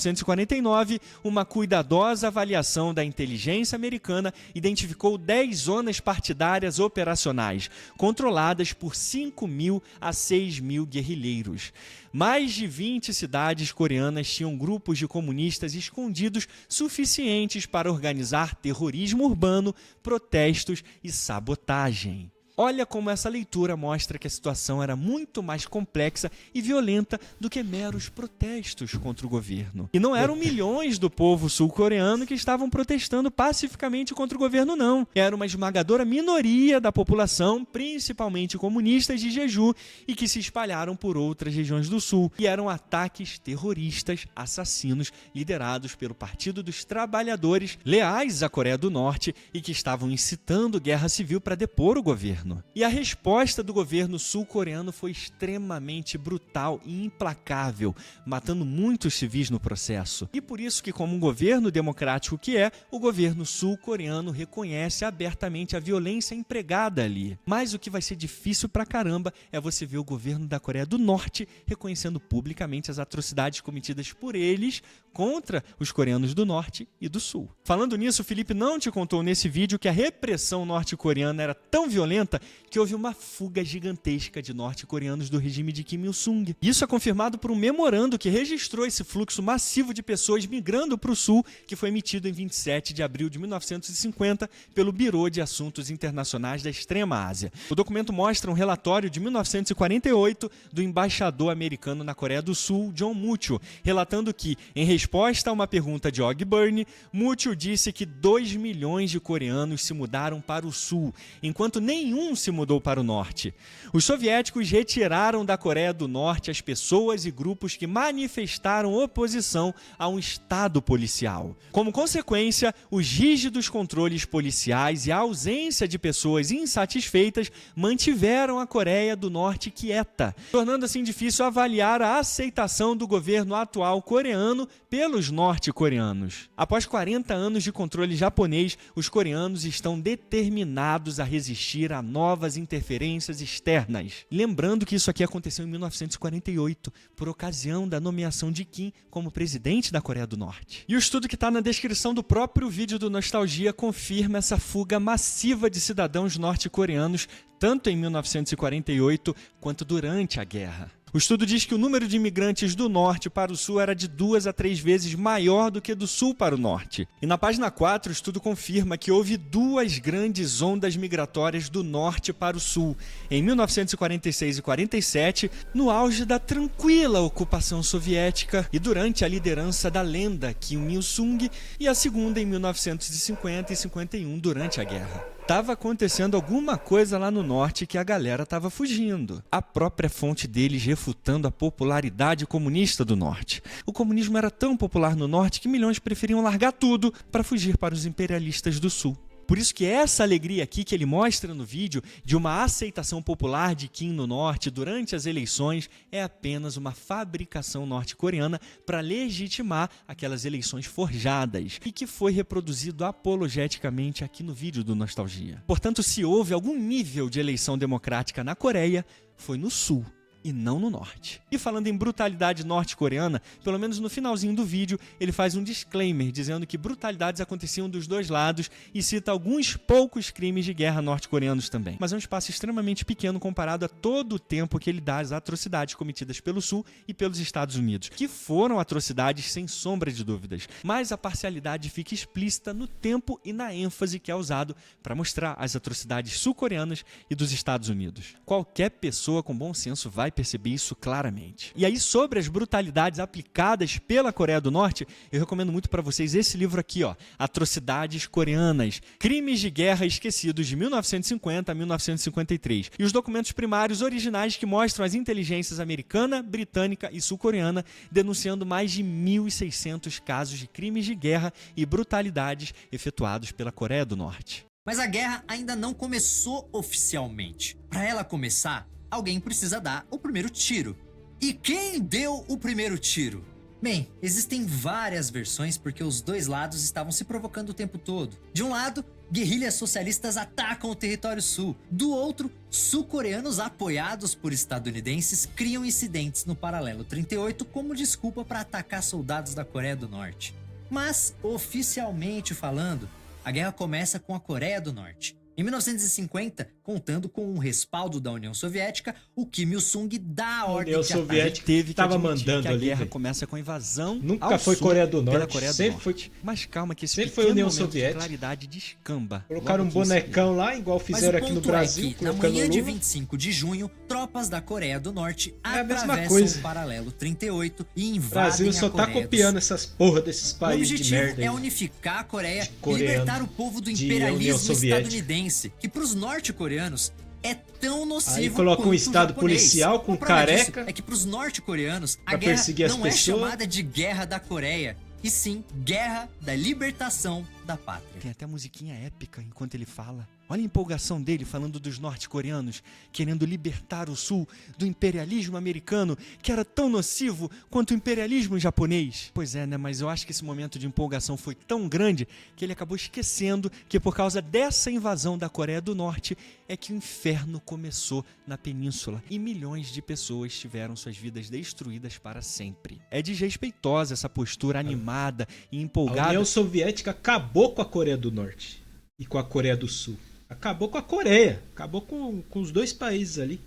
uma cuidadosa avaliação da inteligência americana identificou 10 zonas partidárias operacionais, controladas por 5.000 a 6.000 guerrilheiros. Mais de 20 cidades coreanas tinham grupos de comunistas escondidos suficientes para organizar terrorismo urbano, protestos e sabotagem. Olha como essa leitura mostra que a situação era muito mais complexa e violenta do que meros protestos contra o governo. E não eram milhões do povo sul-coreano que estavam protestando pacificamente contra o governo, não. Era uma esmagadora minoria da população, principalmente comunistas de Jeju, e que se espalharam por outras regiões do sul. E eram ataques terroristas, assassinos, liderados pelo Partido dos Trabalhadores, leais à Coreia do Norte e que estavam incitando guerra civil para depor o governo. E a resposta do governo sul-coreano foi extremamente brutal e implacável, matando muitos civis no processo. E por isso que, como um governo democrático que é, o governo sul-coreano reconhece abertamente a violência empregada ali. Mas o que vai ser difícil pra caramba é você ver o governo da Coreia do Norte reconhecendo publicamente as atrocidades cometidas por eles contra os coreanos do Norte e do Sul. Falando nisso, o Felipe não te contou nesse vídeo que a repressão norte-coreana era tão violenta que houve uma fuga gigantesca de norte-coreanos do regime de Kim Il-sung. Isso é confirmado por um memorando que registrou esse fluxo massivo de pessoas migrando para o Sul, que foi emitido em 27 de abril de 1950 pelo Bureau de Assuntos Internacionais da Extrema Ásia. O documento mostra um relatório de 1948 do embaixador americano na Coreia do Sul, John Mucho, relatando que, em resposta a uma pergunta de Og Burn, Mucho disse que 2 milhões de coreanos se mudaram para o Sul, enquanto nenhum se mudou para o norte. Os soviéticos retiraram da Coreia do Norte as pessoas e grupos que manifestaram oposição a um estado policial. Como consequência, os rígidos controles policiais e a ausência de pessoas insatisfeitas mantiveram a Coreia do Norte quieta, tornando assim difícil avaliar a aceitação do governo atual coreano pelos norte-coreanos. Após 40 anos de controle japonês, os coreanos estão determinados a resistir a novas interferências externas. Lembrando que isso aqui aconteceu em 1948, por ocasião da nomeação de Kim como presidente da Coreia do Norte. E o estudo que está na descrição do próprio vídeo do Nostalgia confirma essa fuga massiva de cidadãos norte-coreanos, tanto em 1948 quanto durante a guerra. O estudo diz que o número de imigrantes do norte para o sul era de 2 a 3 vezes maior do que do sul para o norte. E na página 4, o estudo confirma que houve 2 grandes ondas migratórias do norte para o sul, em 1946 e 47, no auge da tranquila ocupação soviética e durante a liderança da lenda Kim Il-sung, e a segunda em 1950 e 51, durante a guerra. Tava acontecendo alguma coisa lá no norte que a galera tava fugindo. A própria fonte deles refutando a popularidade comunista do norte. O comunismo era tão popular no norte que milhões preferiam largar tudo para fugir para os imperialistas do sul. Por isso que essa alegria aqui que ele mostra no vídeo de uma aceitação popular de Kim no norte durante as eleições é apenas uma fabricação norte-coreana para legitimar aquelas eleições forjadas e que foi reproduzido apologeticamente aqui no vídeo do Nostalgia. Portanto, se houve algum nível de eleição democrática na Coreia, foi no sul. e não no norte. E falando em brutalidade norte-coreana, pelo menos no finalzinho do vídeo, ele faz um disclaimer dizendo que brutalidades aconteciam dos dois lados e cita alguns poucos crimes de guerra norte-coreanos também. Mas é um espaço extremamente pequeno comparado a todo o tempo que ele dá às atrocidades cometidas pelo Sul e pelos Estados Unidos, que foram atrocidades sem sombra de dúvidas. Mas a parcialidade fica explícita no tempo e na ênfase que é usado para mostrar as atrocidades sul-coreanas e dos Estados Unidos. Qualquer pessoa com bom senso vai perceber isso claramente. E aí, sobre as brutalidades aplicadas pela Coreia do Norte, eu recomendo muito para vocês esse livro aqui, ó, Atrocidades Coreanas, Crimes de Guerra Esquecidos de 1950 a 1953, e os documentos primários originais que mostram as inteligências americana, britânica e sul-coreana denunciando mais de 1.600 casos de crimes de guerra e brutalidades efetuados pela Coreia do Norte. Mas a guerra ainda não começou oficialmente. Para ela começar, alguém precisa dar o primeiro tiro. E quem deu o primeiro tiro? Bem, existem várias versões porque os dois lados estavam se provocando o tempo todo. De um lado, guerrilhas socialistas atacam o território sul. Do outro, sul-coreanos apoiados por estadunidenses criam incidentes no paralelo 38 como desculpa para atacar soldados da Coreia do Norte. Mas, oficialmente falando, a guerra começa com a Coreia do Norte. Em 1950, contando com o respaldo da União Soviética, o Kim Il-sung dá a ordem União de Soviética Teve que estava admitir mandando que a ali, guerra velho. começa com a invasão Nunca ao foi sul Coreia do pela Norte, Coreia do sempre Norte. foi- Mas calma que esse sempre foi pequeno União momento de Soviética. claridade descamba. Colocaram um logo aqui em bonecão lá, igual Mas fizeram o aqui no ponto Brasil, é que, na colocando manhã de Lula. 25 de junho, tropas da Coreia do Norte a mesma atravessam coisa. o paralelo 38 e invadem O Brasil só a tá Coreia do copiando Sul. essas porra desses O países de objetivo merda aí. é unificar a Coreia De e coreano, libertar o povo do de União imperialismo Soviética. estadunidense, que para os norte-coreanos é tão nocivo Aí coloca um quanto o estado japonês. policial com A prova disso careca é que para os norte-coreanos a pra guerra perseguir as não é pessoas. chamada de Guerra da Coreia, e sim Guerra da Libertação da Pátria. Tem até musiquinha épica enquanto ele fala. Olha a empolgação dele falando dos norte-coreanos, querendo libertar o sul do imperialismo americano, que era tão nocivo quanto o imperialismo japonês. Pois é, né? Mas eu acho que esse momento de empolgação foi tão grande que ele acabou esquecendo que por causa dessa invasão da Coreia do Norte é que o inferno começou na península e milhões de pessoas tiveram suas vidas destruídas para sempre. É desrespeitosa essa postura animada e A empolgada. União Soviética acabou com a Coreia do Norte e com a Coreia do Sul. Acabou com a Coreia. Acabou com os dois países ali.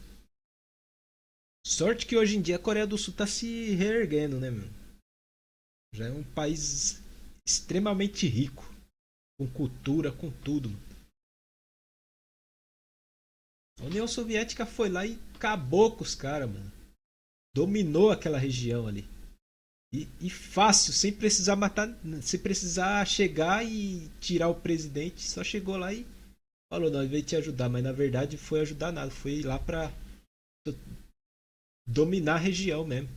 Sorte que hoje em dia a Coreia do Sul tá se reerguendo, né, meu? Já é um país extremamente rico. Com cultura, com tudo, mano. A União Soviética foi lá e acabou com os caras, mano. Dominou aquela região ali. E fácil, sem precisar matar, sem precisar chegar e tirar o presidente. Só chegou lá e falou, não, veio te ajudar. Mas na verdade foi ajudar nada. Foi lá pra dominar a região mesmo.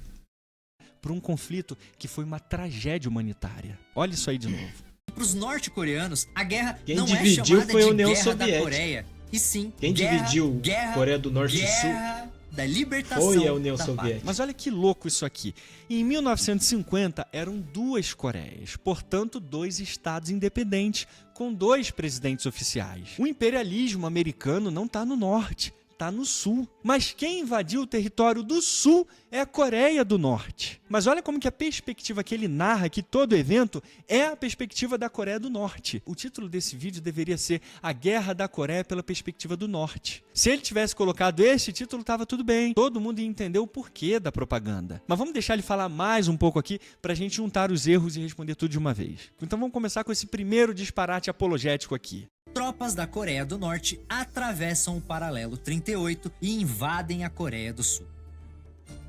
Por um conflito que foi uma tragédia humanitária. Olha isso aí de novo. Para os norte-coreanos, a guerra Quem não é dividiu chamada foi a de União Guerra da Soviética. Coreia, e sim Quem dividiu Coreia do Norte e Sul Guerra da Libertação foi a União da Soviética. Mas olha que louco isso aqui. Em 1950 eram duas Coreias, portanto 2 estados independentes, com 2 presidentes oficiais. O imperialismo americano não está no norte, está no sul. Mas quem invadiu o território do sul é a Coreia do Norte. Mas olha como que a perspectiva que ele narra, que todo evento, é a perspectiva da Coreia do Norte. O título desse vídeo deveria ser A Guerra da Coreia pela Perspectiva do Norte. Se ele tivesse colocado esse título, estava tudo bem. Todo mundo ia entender o porquê da propaganda. Mas vamos deixar ele falar mais um pouco aqui para a gente juntar os erros e responder tudo de uma vez. Então vamos começar com esse primeiro disparate apologético aqui. Tropas da Coreia do Norte atravessam o paralelo 38 e invadem a Coreia do Sul.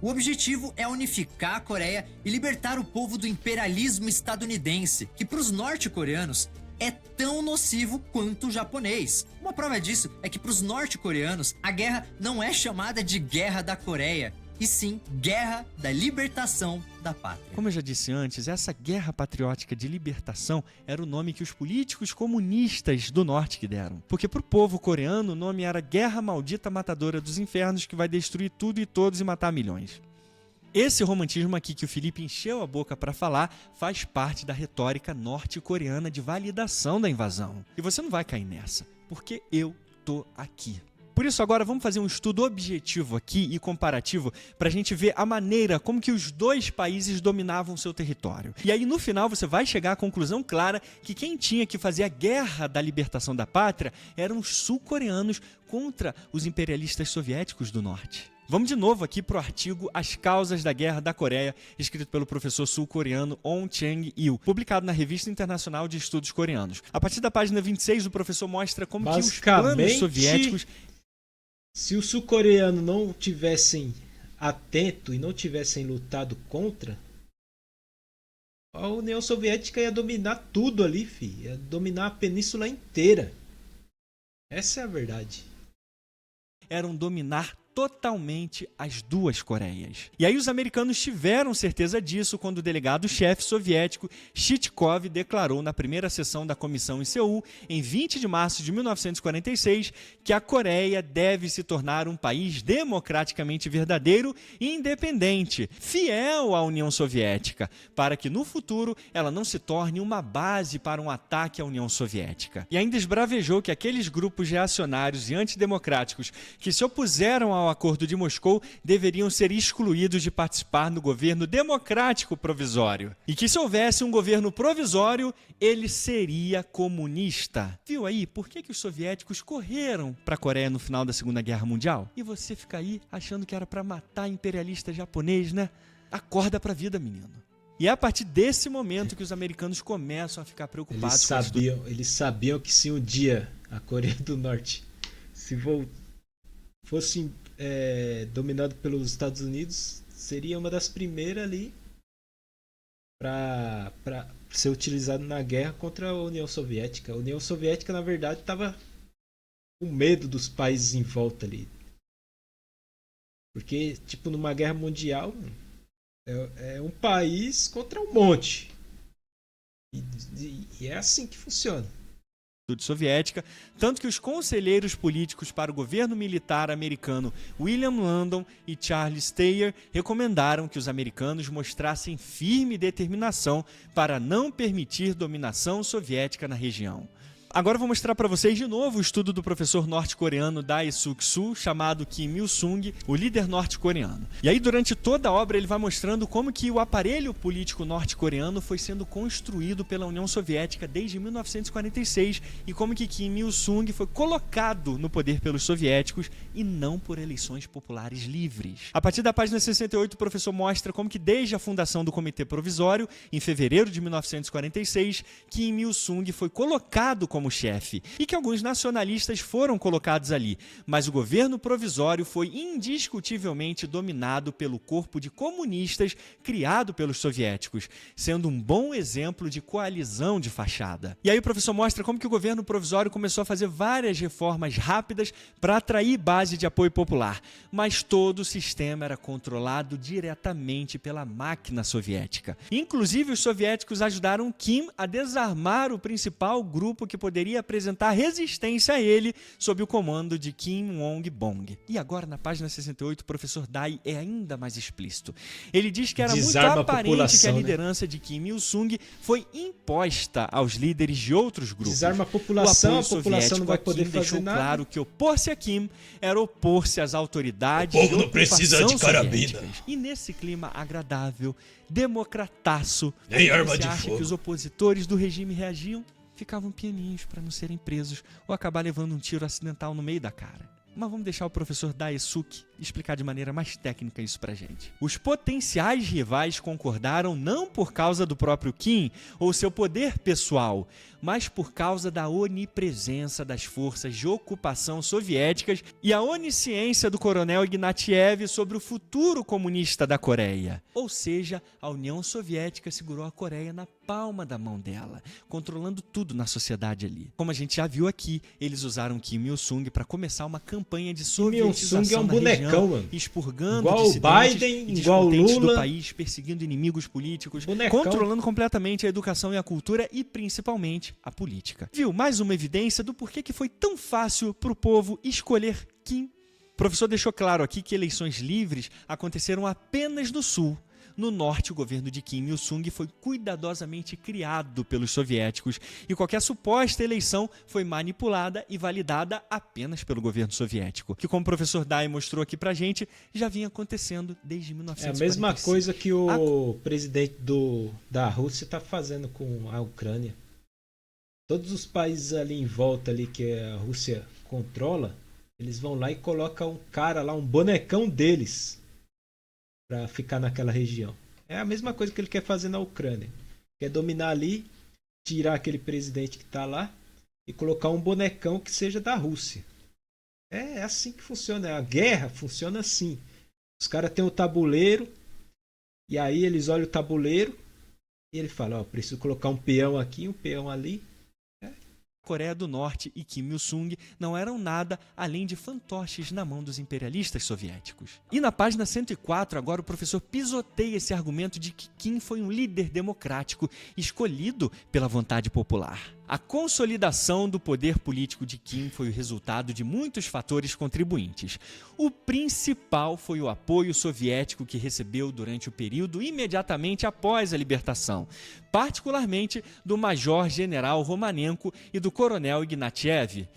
O objetivo é unificar a Coreia e libertar o povo do imperialismo estadunidense, que para os norte-coreanos é tão nocivo quanto o japonês. Uma prova disso é que para os norte-coreanos a guerra não é chamada de Guerra da Coreia, e sim Guerra da Libertação da Pátria. Como eu já disse antes, essa guerra patriótica de libertação era o nome que os políticos comunistas do norte que deram. Porque para o povo coreano o nome era Guerra Maldita Matadora dos Infernos, que vai destruir tudo e todos e matar milhões. Esse romantismo aqui que o Felipe encheu a boca para falar faz parte da retórica norte-coreana de validação da invasão. E você não vai cair nessa, porque eu tô aqui. Por isso agora vamos fazer um estudo objetivo aqui e comparativo para a gente ver a maneira como que os dois países dominavam seu território. E aí no final você vai chegar à conclusão clara que quem tinha que fazer a guerra da libertação da pátria eram os sul-coreanos contra os imperialistas soviéticos do norte. Vamos de novo aqui para o artigo As Causas da Guerra da Coreia, escrito pelo professor sul-coreano On Chang-il, publicado na Revista Internacional de Estudos Coreanos. A partir da página 26, o professor mostra como que os planos soviéticos... Se os sul-coreanos não tivessem atento e não tivessem lutado contra, a União Soviética ia dominar tudo ali, filho. Ia dominar a península inteira. Essa é a verdade. Eram dominar totalmente as duas Coreias. E aí os americanos tiveram certeza disso quando o delegado-chefe soviético Chitkov declarou na primeira sessão da comissão em Seul, em 20 de março de 1946, que a Coreia deve se tornar um país democraticamente verdadeiro e independente, fiel à União Soviética, para que no futuro ela não se torne uma base para um ataque à União Soviética. E ainda esbravejou que aqueles grupos reacionários e antidemocráticos que se opuseram ao Acordo de Moscou deveriam ser excluídos de participar no governo democrático provisório. E que se houvesse um governo provisório, ele seria comunista. Viu aí por que os soviéticos correram para a Coreia no final da Segunda Guerra Mundial? E você fica aí achando que era para matar imperialista japonês, né? Acorda para a vida, menino. E é a partir desse momento que os americanos começam a ficar preocupados. Eles sabiam que se um dia a Coreia do Norte fosse dominado pelos Estados Unidos, seria uma das primeiras ali para ser utilizado na guerra contra a União Soviética. A União Soviética, na verdade, estava com medo dos países em volta ali. Porque, tipo, numa guerra mundial, é um país contra um monte. E é assim que funciona. Soviética, tanto que os conselheiros políticos para o governo militar americano William Landon e Charles Taylor recomendaram que os americanos mostrassem firme determinação para não permitir dominação soviética na região. Agora eu vou mostrar para vocês de novo o estudo do professor norte-coreano Dae Suk-soo, chamado Kim Il-sung, o líder norte-coreano. E aí durante toda a obra ele vai mostrando como que o aparelho político norte-coreano foi sendo construído pela União Soviética desde 1946 e como que Kim Il-sung foi colocado no poder pelos soviéticos e não por eleições populares livres. A partir da página 68 o professor mostra como que desde a fundação do Comitê Provisório, em fevereiro de 1946, Kim Il-sung foi colocado como chefe, e que alguns nacionalistas foram colocados ali, mas o governo provisório foi indiscutivelmente dominado pelo corpo de comunistas criado pelos soviéticos, sendo um bom exemplo de coalizão de fachada. E aí o professor mostra como que o governo provisório começou a fazer várias reformas rápidas para atrair base de apoio popular, mas todo o sistema era controlado diretamente pela máquina soviética. Inclusive os soviéticos ajudaram Kim a desarmar o principal grupo que poderia apresentar resistência a ele sob o comando de Kim Wong-bong. E agora, na página 68, o professor Dae é ainda mais explícito. Ele diz que era muito aparente que a liderança de Kim Il-sung foi imposta aos líderes de outros grupos. Desarma a população não vai poder fazer deixou nada. claro que opor-se a Kim era opor-se às autoridades. O povo não precisa de carabina. E nesse clima agradável, democrataço, Nem arma você de acha fogo. que os opositores do regime reagiam? Ficavam pianinhos para não serem presos ou acabar levando um tiro acidental no meio da cara. Mas vamos deixar o professor Dae Suk explicar de maneira mais técnica isso pra gente. Os potenciais rivais concordaram não por causa do próprio Kim ou seu poder pessoal, mas por causa da onipresença das forças de ocupação soviéticas e a onisciência do coronel Ignatiev sobre o futuro comunista da Coreia. Ou seja, a União Soviética segurou a Coreia na palma da mão dela, controlando tudo na sociedade ali. Como a gente já viu aqui, eles usaram Kim Il-sung para começar uma campanha de sovietização Il-sung é um na bonecão, região, mano. expurgando Igual o dissidentes Biden, e igual o descontentes Lula. do país, perseguindo inimigos políticos, Bonecão. controlando completamente a educação e a cultura e principalmente a política. Viu? Mais uma evidência do porquê que foi tão fácil para o povo escolher Kim. O professor deixou claro aqui que eleições livres aconteceram apenas no Sul, No norte, o governo de Kim Il-sung foi cuidadosamente criado pelos soviéticos e qualquer suposta eleição foi manipulada e validada apenas pelo governo soviético, que, como o professor Dai mostrou aqui pra gente, já vinha acontecendo desde 1945. É a mesma coisa que o presidente da Rússia está fazendo com a Ucrânia. Todos os países ali em volta ali que a Rússia controla, eles vão lá e colocam um cara lá, um bonecão deles, para ficar naquela região. É a mesma coisa que ele quer fazer na Ucrânia. Quer dominar ali, tirar aquele presidente que está lá e colocar um bonecão que seja da Rússia. É assim que funciona. A guerra funciona assim. Os caras têm o tabuleiro e aí eles olham o tabuleiro e ele fala, ó, preciso colocar um peão aqui, um peão ali. Coreia do Norte e Kim Il-sung não eram nada além de fantoches na mão dos imperialistas soviéticos. E na página 104, agora o professor pisoteia esse argumento de que Kim foi um líder democrático escolhido pela vontade popular. A consolidação do poder político de Kim foi o resultado de muitos fatores contribuintes. O principal foi o apoio soviético que recebeu durante o período imediatamente após a libertação, particularmente do major-general Romanenko e do coronel Ignatiev.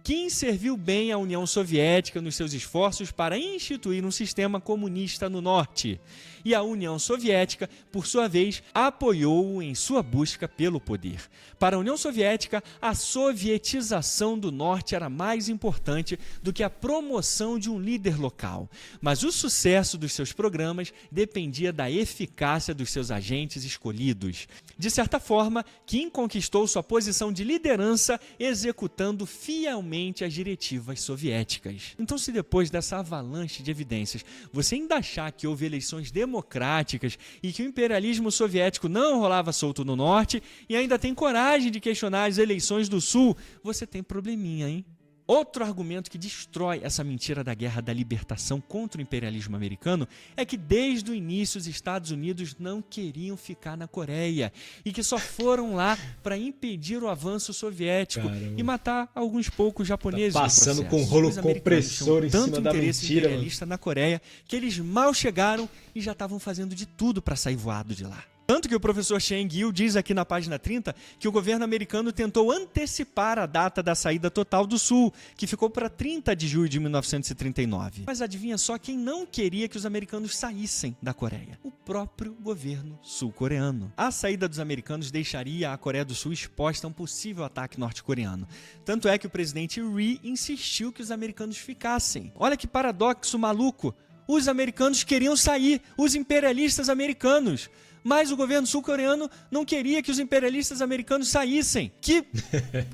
Kim serviu bem à União Soviética nos seus esforços para instituir um sistema comunista no norte. E a União Soviética, por sua vez, apoiou-o em sua busca pelo poder. Para a União Soviética, a sovietização do norte era mais importante do que a promoção de um líder local. Mas o sucesso dos seus programas dependia da eficácia dos seus agentes escolhidos. De certa forma, Kim conquistou sua posição de liderança executando fielmente as diretivas soviéticas. Então, se depois dessa avalanche de evidências você ainda achar que houve eleições democráticas e que o imperialismo soviético não rolava solto no norte e ainda tem coragem de questionar as eleições do sul, você tem probleminha, hein? Outro argumento que destrói essa mentira da guerra da libertação contra o imperialismo americano é que desde o início os Estados Unidos não queriam ficar na Coreia e que só foram lá para impedir o avanço soviético e matar alguns poucos japoneses. Tá passando com um rolo compressor em cima da mentira, imperialista na Coreia que eles mal chegaram e já estavam fazendo de tudo para sair voado de lá. Tanto que o professor Cheng Yu diz aqui na página 30 que o governo americano tentou antecipar a data da saída total do Sul, que ficou para 30 de julho de 1939. Mas adivinha só quem não queria que os americanos saíssem da Coreia? O próprio governo sul-coreano. A saída dos americanos deixaria a Coreia do Sul exposta a um possível ataque norte-coreano. Tanto é que o presidente Ri insistiu que os americanos ficassem. Olha que paradoxo maluco! Os americanos queriam sair, os imperialistas americanos. Mas o governo sul-coreano não queria que os imperialistas americanos saíssem. Que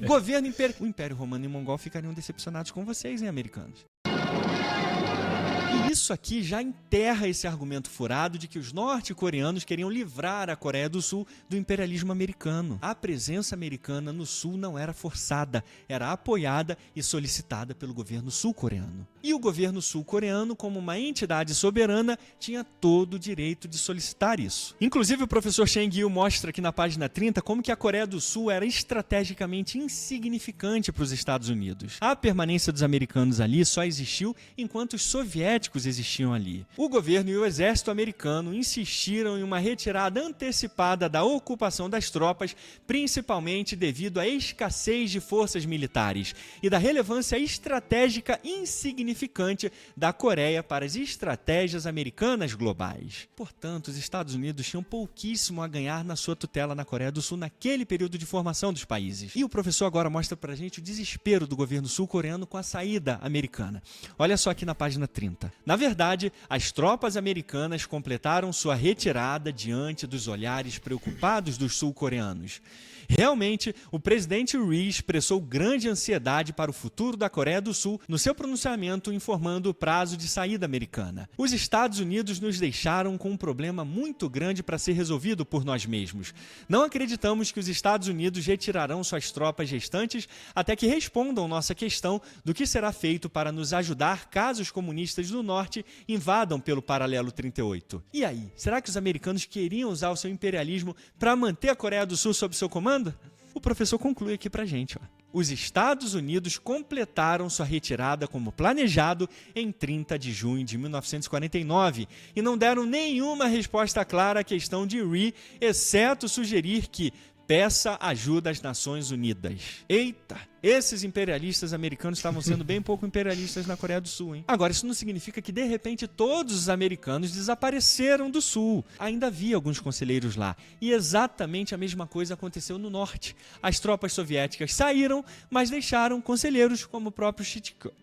governo imperial... O Império Romano e Mongol ficariam decepcionados com vocês, hein, americanos? E isso aqui já enterra esse argumento furado de que os norte-coreanos queriam livrar a Coreia do Sul do imperialismo americano. A presença americana no Sul não era forçada, era apoiada e solicitada pelo governo sul-coreano. E o governo sul-coreano, como uma entidade soberana, tinha todo o direito de solicitar isso. Inclusive, o professor Cheng Yu mostra aqui na página 30 como que a Coreia do Sul era estrategicamente insignificante para os Estados Unidos. A permanência dos americanos ali só existiu enquanto os soviéticos existiam ali. O governo e o exército americano insistiram em uma retirada antecipada da ocupação das tropas, principalmente devido à escassez de forças militares e da relevância estratégica insignificante da Coreia para as estratégias americanas globais. Portanto, os Estados Unidos tinham pouquíssimo a ganhar na sua tutela na Coreia do Sul naquele período de formação dos países. E o professor agora mostra pra gente o desespero do governo sul-coreano com a saída americana. Olha só aqui na página 30. Na verdade, as tropas americanas completaram sua retirada diante dos olhares preocupados dos sul-coreanos. Realmente, o presidente Ri expressou grande ansiedade para o futuro da Coreia do Sul no seu pronunciamento informando o prazo de saída americana. Os Estados Unidos nos deixaram com um problema muito grande para ser resolvido por nós mesmos. Não acreditamos que os Estados Unidos retirarão suas tropas restantes até que respondam nossa questão do que será feito para nos ajudar caso os comunistas do Norte invadam pelo paralelo 38. E aí, será que os americanos queriam usar o seu imperialismo para manter a Coreia do Sul sob seu comando? O professor conclui aqui pra gente, ó. Os Estados Unidos completaram sua retirada como planejado em 30 de junho de 1949 e não deram nenhuma resposta clara à questão de Rhee, exceto sugerir que peça ajuda às Nações Unidas. Eita! Esses imperialistas americanos estavam sendo bem pouco imperialistas na Coreia do Sul, hein? Agora, isso não significa que, de repente, todos os americanos desapareceram do Sul. Ainda havia alguns conselheiros lá. E exatamente a mesma coisa aconteceu no Norte. As tropas soviéticas saíram, mas deixaram conselheiros como o próprio Chitikov.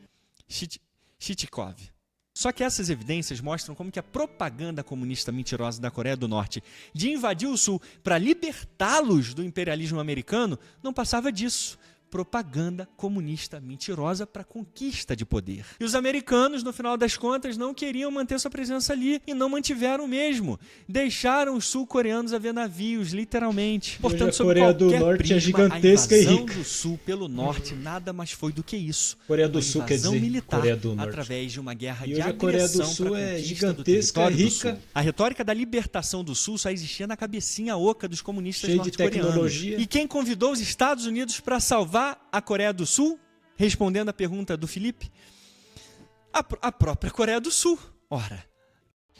Só que essas evidências mostram como que a propaganda comunista mentirosa da Coreia do Norte de invadir o Sul para libertá-los do imperialismo americano não passava disso. Propaganda comunista mentirosa para conquista de poder. E os americanos, no final das contas, não queriam manter sua presença ali e não mantiveram mesmo. Deixaram os sul-coreanos a ver navios, literalmente. Portanto, sobre qualquer Coreia do Norte é gigantesca a e invasão rica. do Sul pelo Norte nada mais foi do que isso. Coreia do Sul quer dizer militar Coreia do Norte. através de uma guerra E de hoje a Coreia do agressão Sul para é conquista gigantesca, do território do rica. Sul. A retórica da libertação do Sul só existia na cabecinha oca dos comunistas Cheio de norte-coreanos. tecnologia. E quem convidou os Estados Unidos para salvar a Coreia do Sul? Respondendo à pergunta do Felipe, a própria Coreia do Sul. Ora,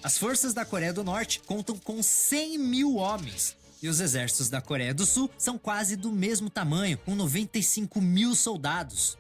As forças da Coreia do Norte contam com 100 mil homens. E os exércitos da Coreia do Sul são quase do mesmo tamanho, com 95 mil soldados.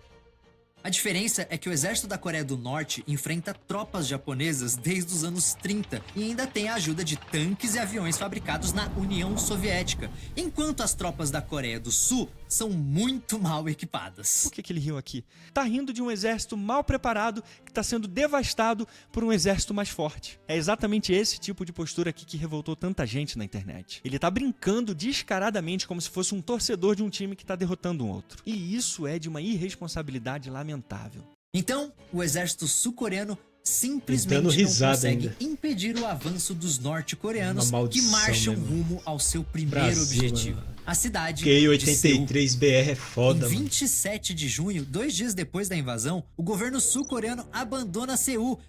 A diferença é que o exército da Coreia do Norte enfrenta tropas japonesas desde os anos 30 e ainda tem a ajuda de tanques e aviões fabricados na União Soviética, enquanto as tropas da Coreia do Sul são muito mal equipadas. por que ele riu aqui? Tá rindo de um exército mal preparado que está sendo devastado por um exército mais forte. É exatamente esse tipo de postura aqui que revoltou tanta gente na internet. Ele tá brincando descaradamente como se fosse um torcedor de um time que tá derrotando um outro. E isso é de uma irresponsabilidade lamentável. Então, o exército sul-coreano simplesmente Dando não risada consegue ainda. impedir o avanço dos norte-coreanos Uma que maldição marcham mesmo. rumo ao seu primeiro Brasil, objetivo, mano. a cidade QI de Seul. 83BR é foda, Em mano. 27 de junho, 2 dias depois da invasão, o governo sul-coreano abandona Seul,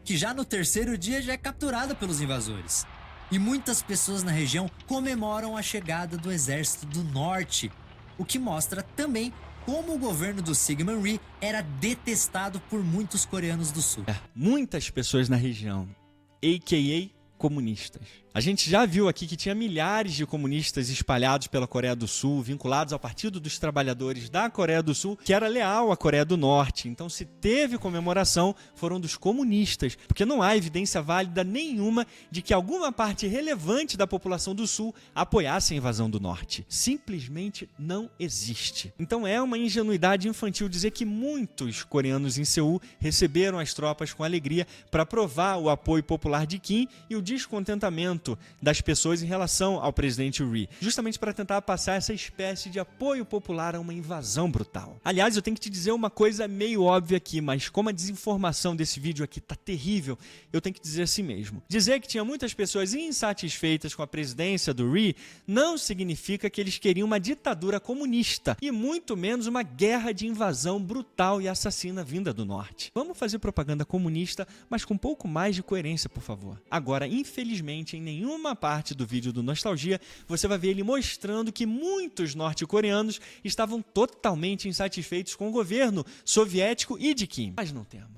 que já no terceiro dia já é capturada pelos invasores. E muitas pessoas na região comemoram a chegada do exército do norte, o que mostra também como o governo do Syngman Rhee era detestado por muitos coreanos do sul. Muitas pessoas na região, a.k.a. comunistas. A gente já viu aqui que tinha milhares de comunistas espalhados pela Coreia do Sul, vinculados ao Partido dos Trabalhadores da Coreia do Sul, que era leal à Coreia do Norte. Então, se teve comemoração, foram dos comunistas, porque não há evidência válida nenhuma de que alguma parte relevante da população do Sul apoiasse a invasão do Norte. Simplesmente não existe. Então, é uma ingenuidade infantil dizer que muitos coreanos em Seul receberam as tropas com alegria para provar o apoio popular de Kim e o descontentamento das pessoas em relação ao presidente Rhee, justamente para tentar passar essa espécie de apoio popular a uma invasão brutal. Aliás, eu tenho que te dizer uma coisa meio óbvia aqui, mas como a desinformação desse vídeo aqui tá terrível, eu tenho que dizer assim mesmo. Dizer que tinha muitas pessoas insatisfeitas com a presidência do Rhee não significa que eles queriam uma ditadura comunista e muito menos uma guerra de invasão brutal e assassina vinda do norte. Vamos fazer propaganda comunista, mas com um pouco mais de coerência, por favor. Agora, infelizmente, em nenhuma parte do vídeo do Nostalgia, você vai ver ele mostrando que muitos norte-coreanos estavam totalmente insatisfeitos com o governo soviético e de Kim. Mas não tema.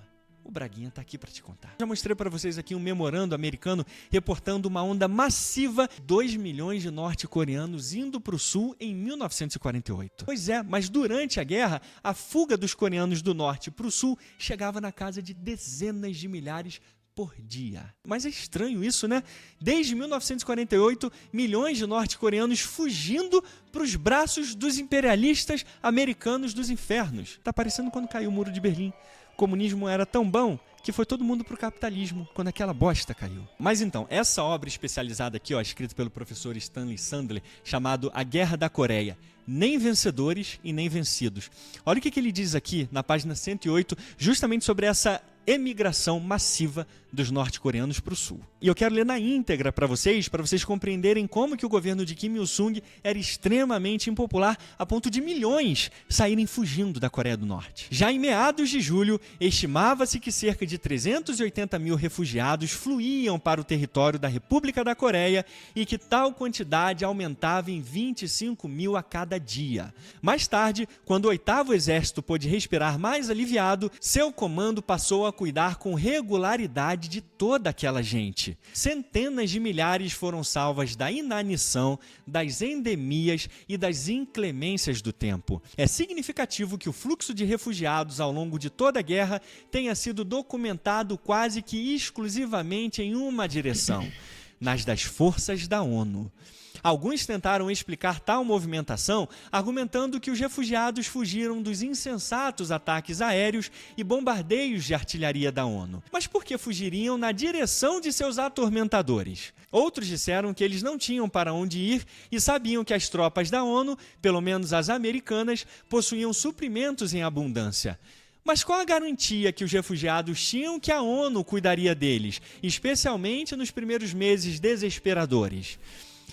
O Braguinha tá aqui para te contar. Já mostrei para vocês aqui um memorando americano reportando uma onda massiva, 2 milhões de norte-coreanos indo para o sul em 1948. Pois é, mas durante a guerra, a fuga dos coreanos do norte para o sul chegava na casa de dezenas de milhares por dia. Mas é estranho isso, né? Desde 1948, milhões de norte-coreanos fugindo para os braços dos imperialistas americanos dos infernos. Tá parecendo quando caiu o Muro de Berlim. O comunismo era tão bom que foi todo mundo pro capitalismo, quando aquela bosta caiu. Mas então, essa obra especializada aqui, ó, escrita pelo professor Stanley Sandler, chamado A Guerra da Coreia, nem vencedores e nem vencidos. Olha o que ele diz aqui na página 108, justamente sobre essa emigração massiva dos norte-coreanos para o sul. E eu quero ler na íntegra para vocês compreenderem como que o governo de Kim Il-sung era extremamente impopular a ponto de milhões saírem fugindo da Coreia do Norte. Já em meados de julho, estimava-se que cerca de 380 mil refugiados fluíam para o território da República da Coreia e que tal quantidade aumentava em 25 mil a cada dia. Mais tarde, quando o 8º Exército pôde respirar mais aliviado, seu comando passou a cuidar com regularidade de toda aquela gente. Centenas de milhares foram salvas da inanição, das endemias e das inclemências do tempo. É significativo que o fluxo de refugiados ao longo de toda a guerra tenha sido documentado quase que exclusivamente em uma direção: nas das forças da ONU. Alguns tentaram explicar tal movimentação argumentando que os refugiados fugiram dos insensatos ataques aéreos e bombardeios de artilharia da ONU. Mas por que fugiriam na direção de seus atormentadores? Outros disseram que eles não tinham para onde ir e sabiam que as tropas da ONU, pelo menos as americanas, possuíam suprimentos em abundância. Mas qual a garantia que os refugiados tinham que a ONU cuidaria deles, especialmente nos primeiros meses desesperadores?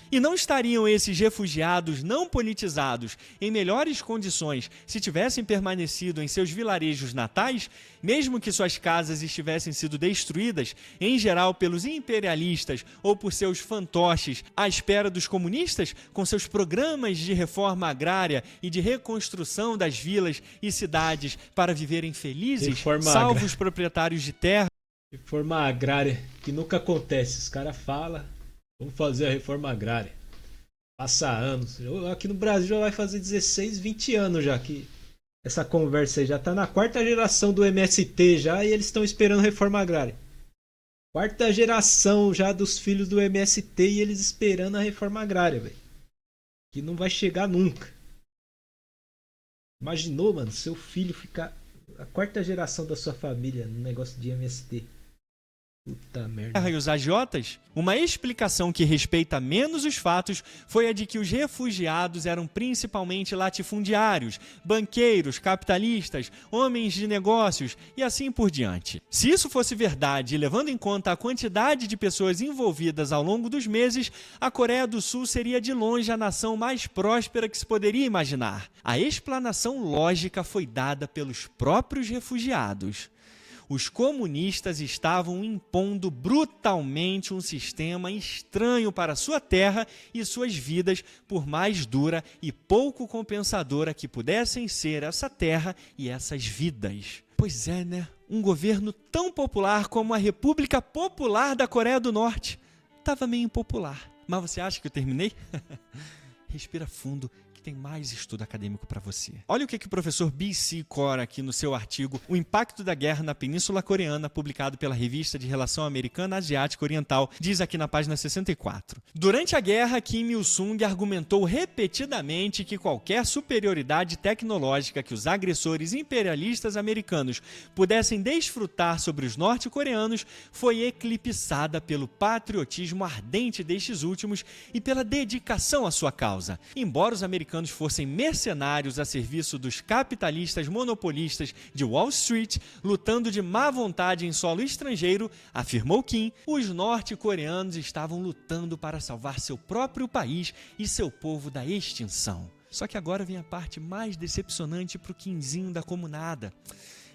E não estariam esses refugiados não politizados em melhores condições se tivessem permanecido em seus vilarejos natais, mesmo que suas casas estivessem sido destruídas, em geral pelos imperialistas ou por seus fantoches, à espera dos comunistas, com seus programas de reforma agrária e de reconstrução das vilas e cidades para viverem felizes, salvo os proprietários de terra? Reforma agrária, que nunca acontece. Os caras falam: vamos fazer a reforma agrária. Passa anos. Aqui no Brasil já vai fazer 16, 20 anos já que essa conversa aí já tá na 4ª geração do MST já e eles estão esperando reforma agrária. 4ª geração já dos filhos do MST e eles esperando a reforma agrária, velho. Que não vai chegar nunca. Imaginou, mano, seu filho ficar a 4ª geração da sua família no negócio de MST. Puta merda. E os agiotas? Uma explicação que respeita menos os fatos foi a de que os refugiados eram principalmente latifundiários, banqueiros, capitalistas, homens de negócios e assim por diante. Se isso fosse verdade, e levando em conta a quantidade de pessoas envolvidas ao longo dos meses, a Coreia do Sul seria de longe a nação mais próspera que se poderia imaginar. A explanação lógica foi dada pelos próprios refugiados. Os comunistas estavam impondo brutalmente um sistema estranho para sua terra e suas vidas, por mais dura e pouco compensadora que pudessem ser essa terra e essas vidas. Pois é, né? Um governo tão popular como a República Popular da Coreia do Norte estava meio impopular. Mas você acha que eu terminei? Respira fundo, tem mais estudo acadêmico para você. Olha o que o professor B.C. Cora aqui no seu artigo O Impacto da Guerra na Península Coreana, publicado pela Revista de Relação Americana Asiática Oriental, diz aqui na página 64. Durante a guerra, Kim Il-sung argumentou repetidamente que qualquer superioridade tecnológica que os agressores imperialistas americanos pudessem desfrutar sobre os norte-coreanos foi eclipsada pelo patriotismo ardente destes últimos e pela dedicação à sua causa. Embora os americanos fossem mercenários a serviço dos capitalistas monopolistas de Wall Street, lutando de má vontade em solo estrangeiro, afirmou Kim, os norte-coreanos estavam lutando para salvar seu próprio país e seu povo da extinção. Só que agora vem a parte mais decepcionante para o Kimzinho da comunada.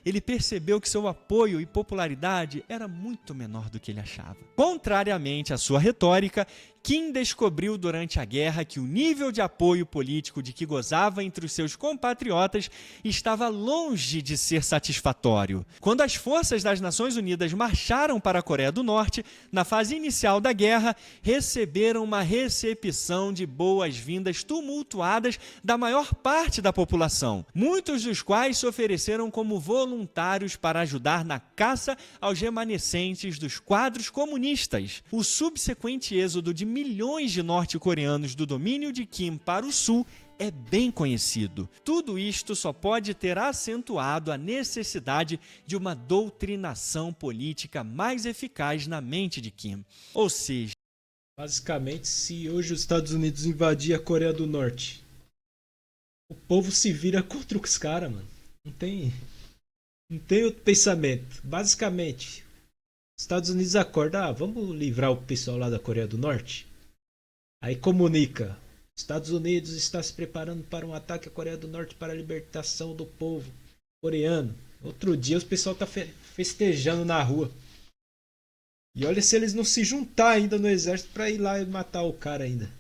Ele percebeu que seu apoio e popularidade era muito menor do que ele achava. Contrariamente à sua retórica, Kim descobriu durante a guerra que o nível de apoio político de que gozava entre os seus compatriotas estava longe de ser satisfatório. Quando as forças das Nações Unidas marcharam para a Coreia do Norte, na fase inicial da guerra, receberam uma recepção de boas-vindas tumultuadas da maior parte da população, muitos dos quais se ofereceram como voluntários para ajudar na caça aos remanescentes dos quadros comunistas. O subsequente êxodo de milhões de norte-coreanos do domínio de Kim para o sul é bem conhecido. Tudo isto só pode ter acentuado a necessidade de uma doutrinação política mais eficaz na mente de Kim. Ou seja, basicamente, se hoje os Estados Unidos invadir a Coreia do Norte, o povo se vira contra os caras, mano. Não Não tem outro pensamento. Basicamente, Estados Unidos acorda, vamos livrar o pessoal lá da Coreia do Norte? Aí comunica, Estados Unidos está se preparando para um ataque à Coreia do Norte para a libertação do povo coreano. Outro dia o pessoal tá festejando na rua. E olha se eles não se juntar ainda no exército para ir lá e matar o cara ainda.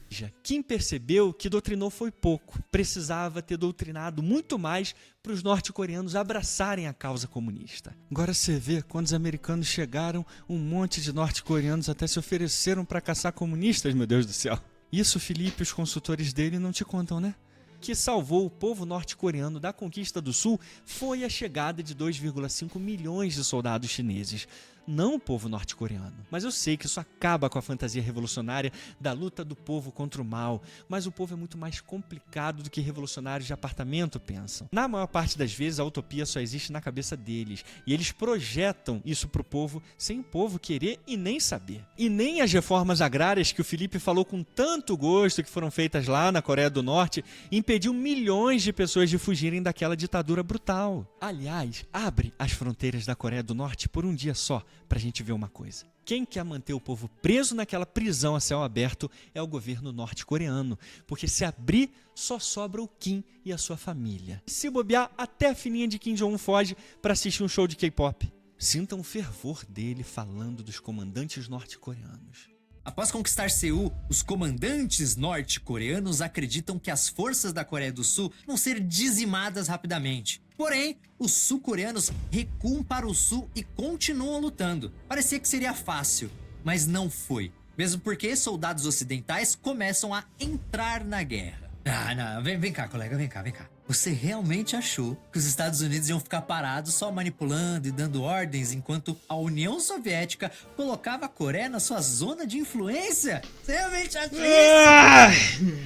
Kim percebeu que doutrinou foi pouco, precisava ter doutrinado muito mais para os norte-coreanos abraçarem a causa comunista. Agora você vê, quando os americanos chegaram, um monte de norte-coreanos até se ofereceram para caçar comunistas, meu Deus do céu. Isso, Felipe, os consultores dele não te contam, né? Que salvou o povo norte-coreano da conquista do Sul foi a chegada de 2,5 milhões de soldados chineses. Não o povo norte-coreano. Mas eu sei que isso acaba com a fantasia revolucionária da luta do povo contra o mal. Mas o povo é muito mais complicado do que revolucionários de apartamento pensam. Na maior parte das vezes, a utopia só existe na cabeça deles. E eles projetam isso pro povo sem o povo querer e nem saber. E nem as reformas agrárias que o Felipe falou com tanto gosto que foram feitas lá na Coreia do Norte impediu milhões de pessoas de fugirem daquela ditadura brutal. Aliás, abre as fronteiras da Coreia do Norte por um dia só, pra gente ver uma coisa. Quem quer manter o povo preso naquela prisão a céu aberto é o governo norte-coreano, porque se abrir, só sobra o Kim e a sua família. Se bobear, até a filhinha de Kim Jong-un foge para assistir um show de K-pop. Sintam o fervor dele falando dos comandantes norte-coreanos. Após conquistar Seul, os comandantes norte-coreanos acreditam que as forças da Coreia do Sul vão ser dizimadas rapidamente. Porém, os sul-coreanos recuam para o sul e continuam lutando. Parecia que seria fácil, mas não foi. Mesmo porque soldados ocidentais começam a entrar na guerra. Não, vem cá, colega, vem cá. Você realmente achou que os Estados Unidos iam ficar parados só manipulando e dando ordens enquanto a União Soviética colocava a Coreia na sua zona de influência? Você realmente achou isso?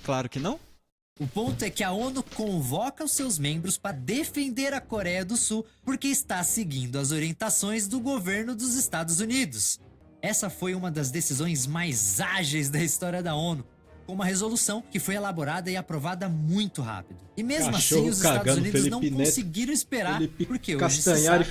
Claro que não. O ponto é que a ONU convoca os seus membros para defender a Coreia do Sul porque está seguindo as orientações do governo dos Estados Unidos. Essa foi uma das decisões mais ágeis da história da ONU, com uma resolução que foi elaborada e aprovada muito rápido. E mesmo assim, os Estados Unidos não conseguiram esperar, porque hoje se sabe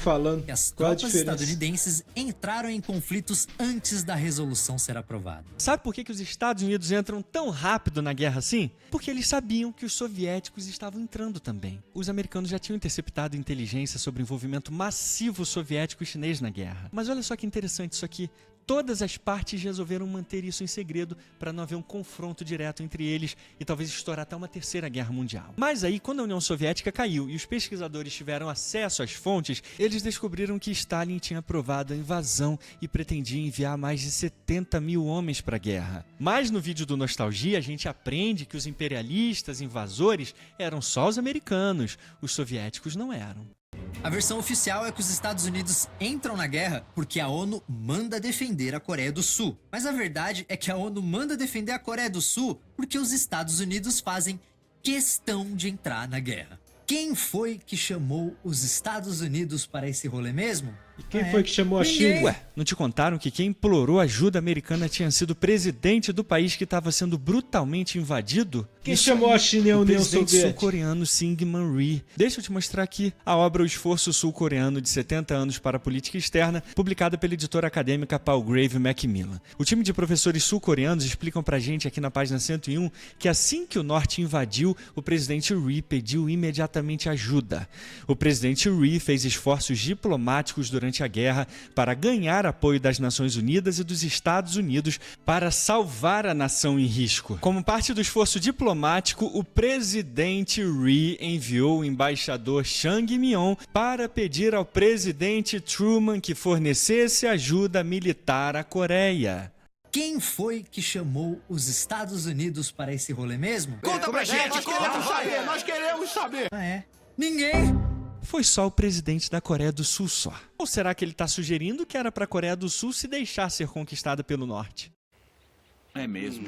que as tropas estadunidenses entraram em conflitos antes da resolução ser aprovada. Sabe por que os Estados Unidos entram tão rápido na guerra assim? Porque eles sabiam que os soviéticos estavam entrando também. Os americanos já tinham interceptado inteligência sobre o envolvimento massivo soviético e chinês na guerra. Mas olha só que interessante isso aqui. Todas as partes resolveram manter isso em segredo para não haver um confronto direto entre eles e talvez estourar até uma terceira guerra mundial. Mas aí, quando a União Soviética caiu e os pesquisadores tiveram acesso às fontes, eles descobriram que Stalin tinha aprovado a invasão e pretendia enviar mais de 70 mil homens para a guerra. Mas no vídeo do Nostalgia, a gente aprende que os imperialistas invasores eram só os americanos, os soviéticos não eram. A versão oficial é que os Estados Unidos entram na guerra porque a ONU manda defender a Coreia do Sul. Mas a verdade é que a ONU manda defender a Coreia do Sul porque os Estados Unidos fazem questão de entrar na guerra. Quem foi que chamou os Estados Unidos para esse rolê mesmo? E quem foi que chamou a China? Ué, não te contaram que quem implorou ajuda americana tinha sido o presidente do país que estava sendo brutalmente invadido? Quem chamou a China e a União Soviética? O presidente sul-coreano Syngman Rhee. Deixa eu te mostrar aqui a obra O Esforço Sul-Coreano de 70 anos para a Política Externa, publicada pela editora acadêmica Palgrave Macmillan. O time de professores sul-coreanos explicam pra gente aqui na página 101 que assim que o norte invadiu, o presidente Rhee pediu imediatamente ajuda. O presidente Rhee fez esforços diplomáticos durante a guerra para ganhar apoio das Nações Unidas e dos Estados Unidos para salvar a nação em risco. Como parte do esforço diplomático, o presidente Rhee enviou o embaixador Chang Myon para pedir ao presidente Truman que fornecesse ajuda militar à Coreia. Quem foi que chamou os Estados Unidos para esse rolê mesmo? Conta pra gente, nós queremos saber. Ah, é? Ninguém! Foi só o presidente da Coreia do Sul só. Ou será que ele está sugerindo que era para a Coreia do Sul se deixar ser conquistada pelo Norte? É mesmo.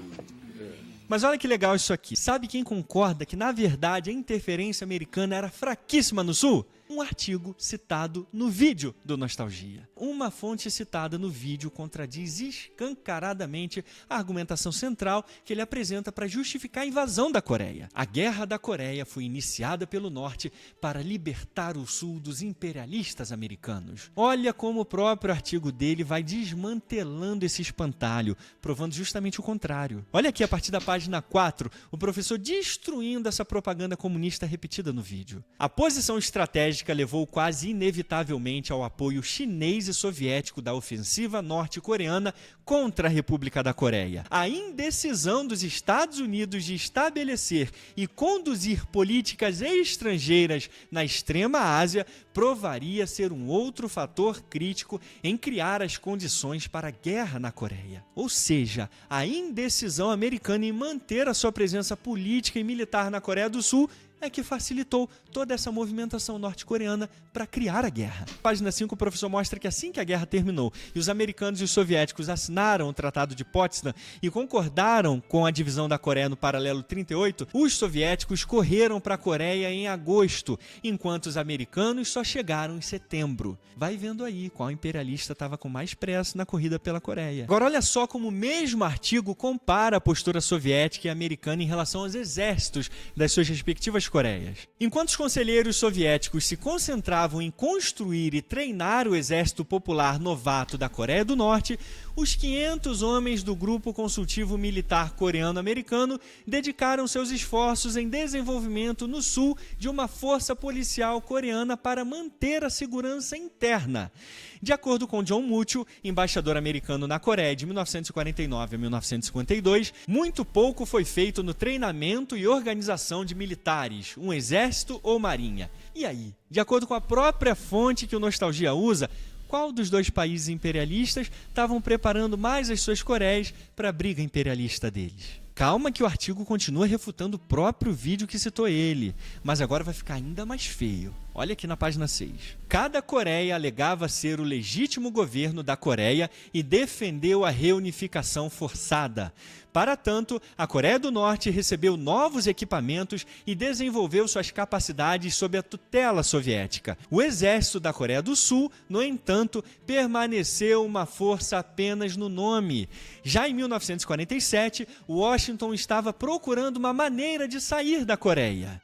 Mas olha que legal isso aqui. Sabe quem concorda que, na verdade, a interferência americana era fraquíssima no Sul? um artigo citado no vídeo do Nostalgia. Uma fonte citada no vídeo contradiz escancaradamente a argumentação central que ele apresenta para justificar a invasão da Coreia. A Guerra da Coreia foi iniciada pelo Norte para libertar o Sul dos imperialistas americanos. Olha como o próprio artigo dele vai desmantelando esse espantalho, provando justamente o contrário. Olha aqui a partir da página 4, o professor destruindo essa propaganda comunista repetida no vídeo. A posição estratégica levou quase inevitavelmente ao apoio chinês e soviético da ofensiva norte-coreana contra a República da Coreia. A indecisão dos Estados Unidos de estabelecer e conduzir políticas estrangeiras na extrema Ásia provaria ser um outro fator crítico em criar as condições para a guerra na Coreia. Ou seja, a indecisão americana em manter a sua presença política e militar na Coreia do Sul é que facilitou toda essa movimentação norte-coreana para criar a guerra. Página 5, o professor mostra que assim que a guerra terminou e os americanos e os soviéticos assinaram o Tratado de Potsdam e concordaram com a divisão da Coreia no paralelo 38, os soviéticos correram para a Coreia em agosto, enquanto os americanos só chegaram em setembro. Vai vendo aí qual imperialista estava com mais pressa na corrida pela Coreia. Agora olha só como o mesmo artigo compara a postura soviética e americana em relação aos exércitos das suas respectivas Coreias. Enquanto os conselheiros soviéticos se concentravam em construir e treinar o exército popular novato da Coreia do Norte, os 500 homens do Grupo Consultivo Militar Coreano-Americano dedicaram seus esforços em desenvolvimento no sul de uma força policial coreana para manter a segurança interna. De acordo com John Mucho, embaixador americano na Coreia de 1949 a 1952, muito pouco foi feito no treinamento e organização de militares, um exército ou marinha. E aí, de acordo com a própria fonte que o Nostalgia usa, qual dos dois países imperialistas estavam preparando mais as suas Coreias para a briga imperialista deles? Calma que o artigo continua refutando o próprio vídeo que citou ele, mas agora vai ficar ainda mais feio. Olha aqui na página 6. Cada Coreia alegava ser o legítimo governo da Coreia e defendeu a reunificação forçada. Para tanto, a Coreia do Norte recebeu novos equipamentos e desenvolveu suas capacidades sob a tutela soviética. O exército da Coreia do Sul, no entanto, permaneceu uma força apenas no nome. Já em 1947, Washington estava procurando uma maneira de sair da Coreia.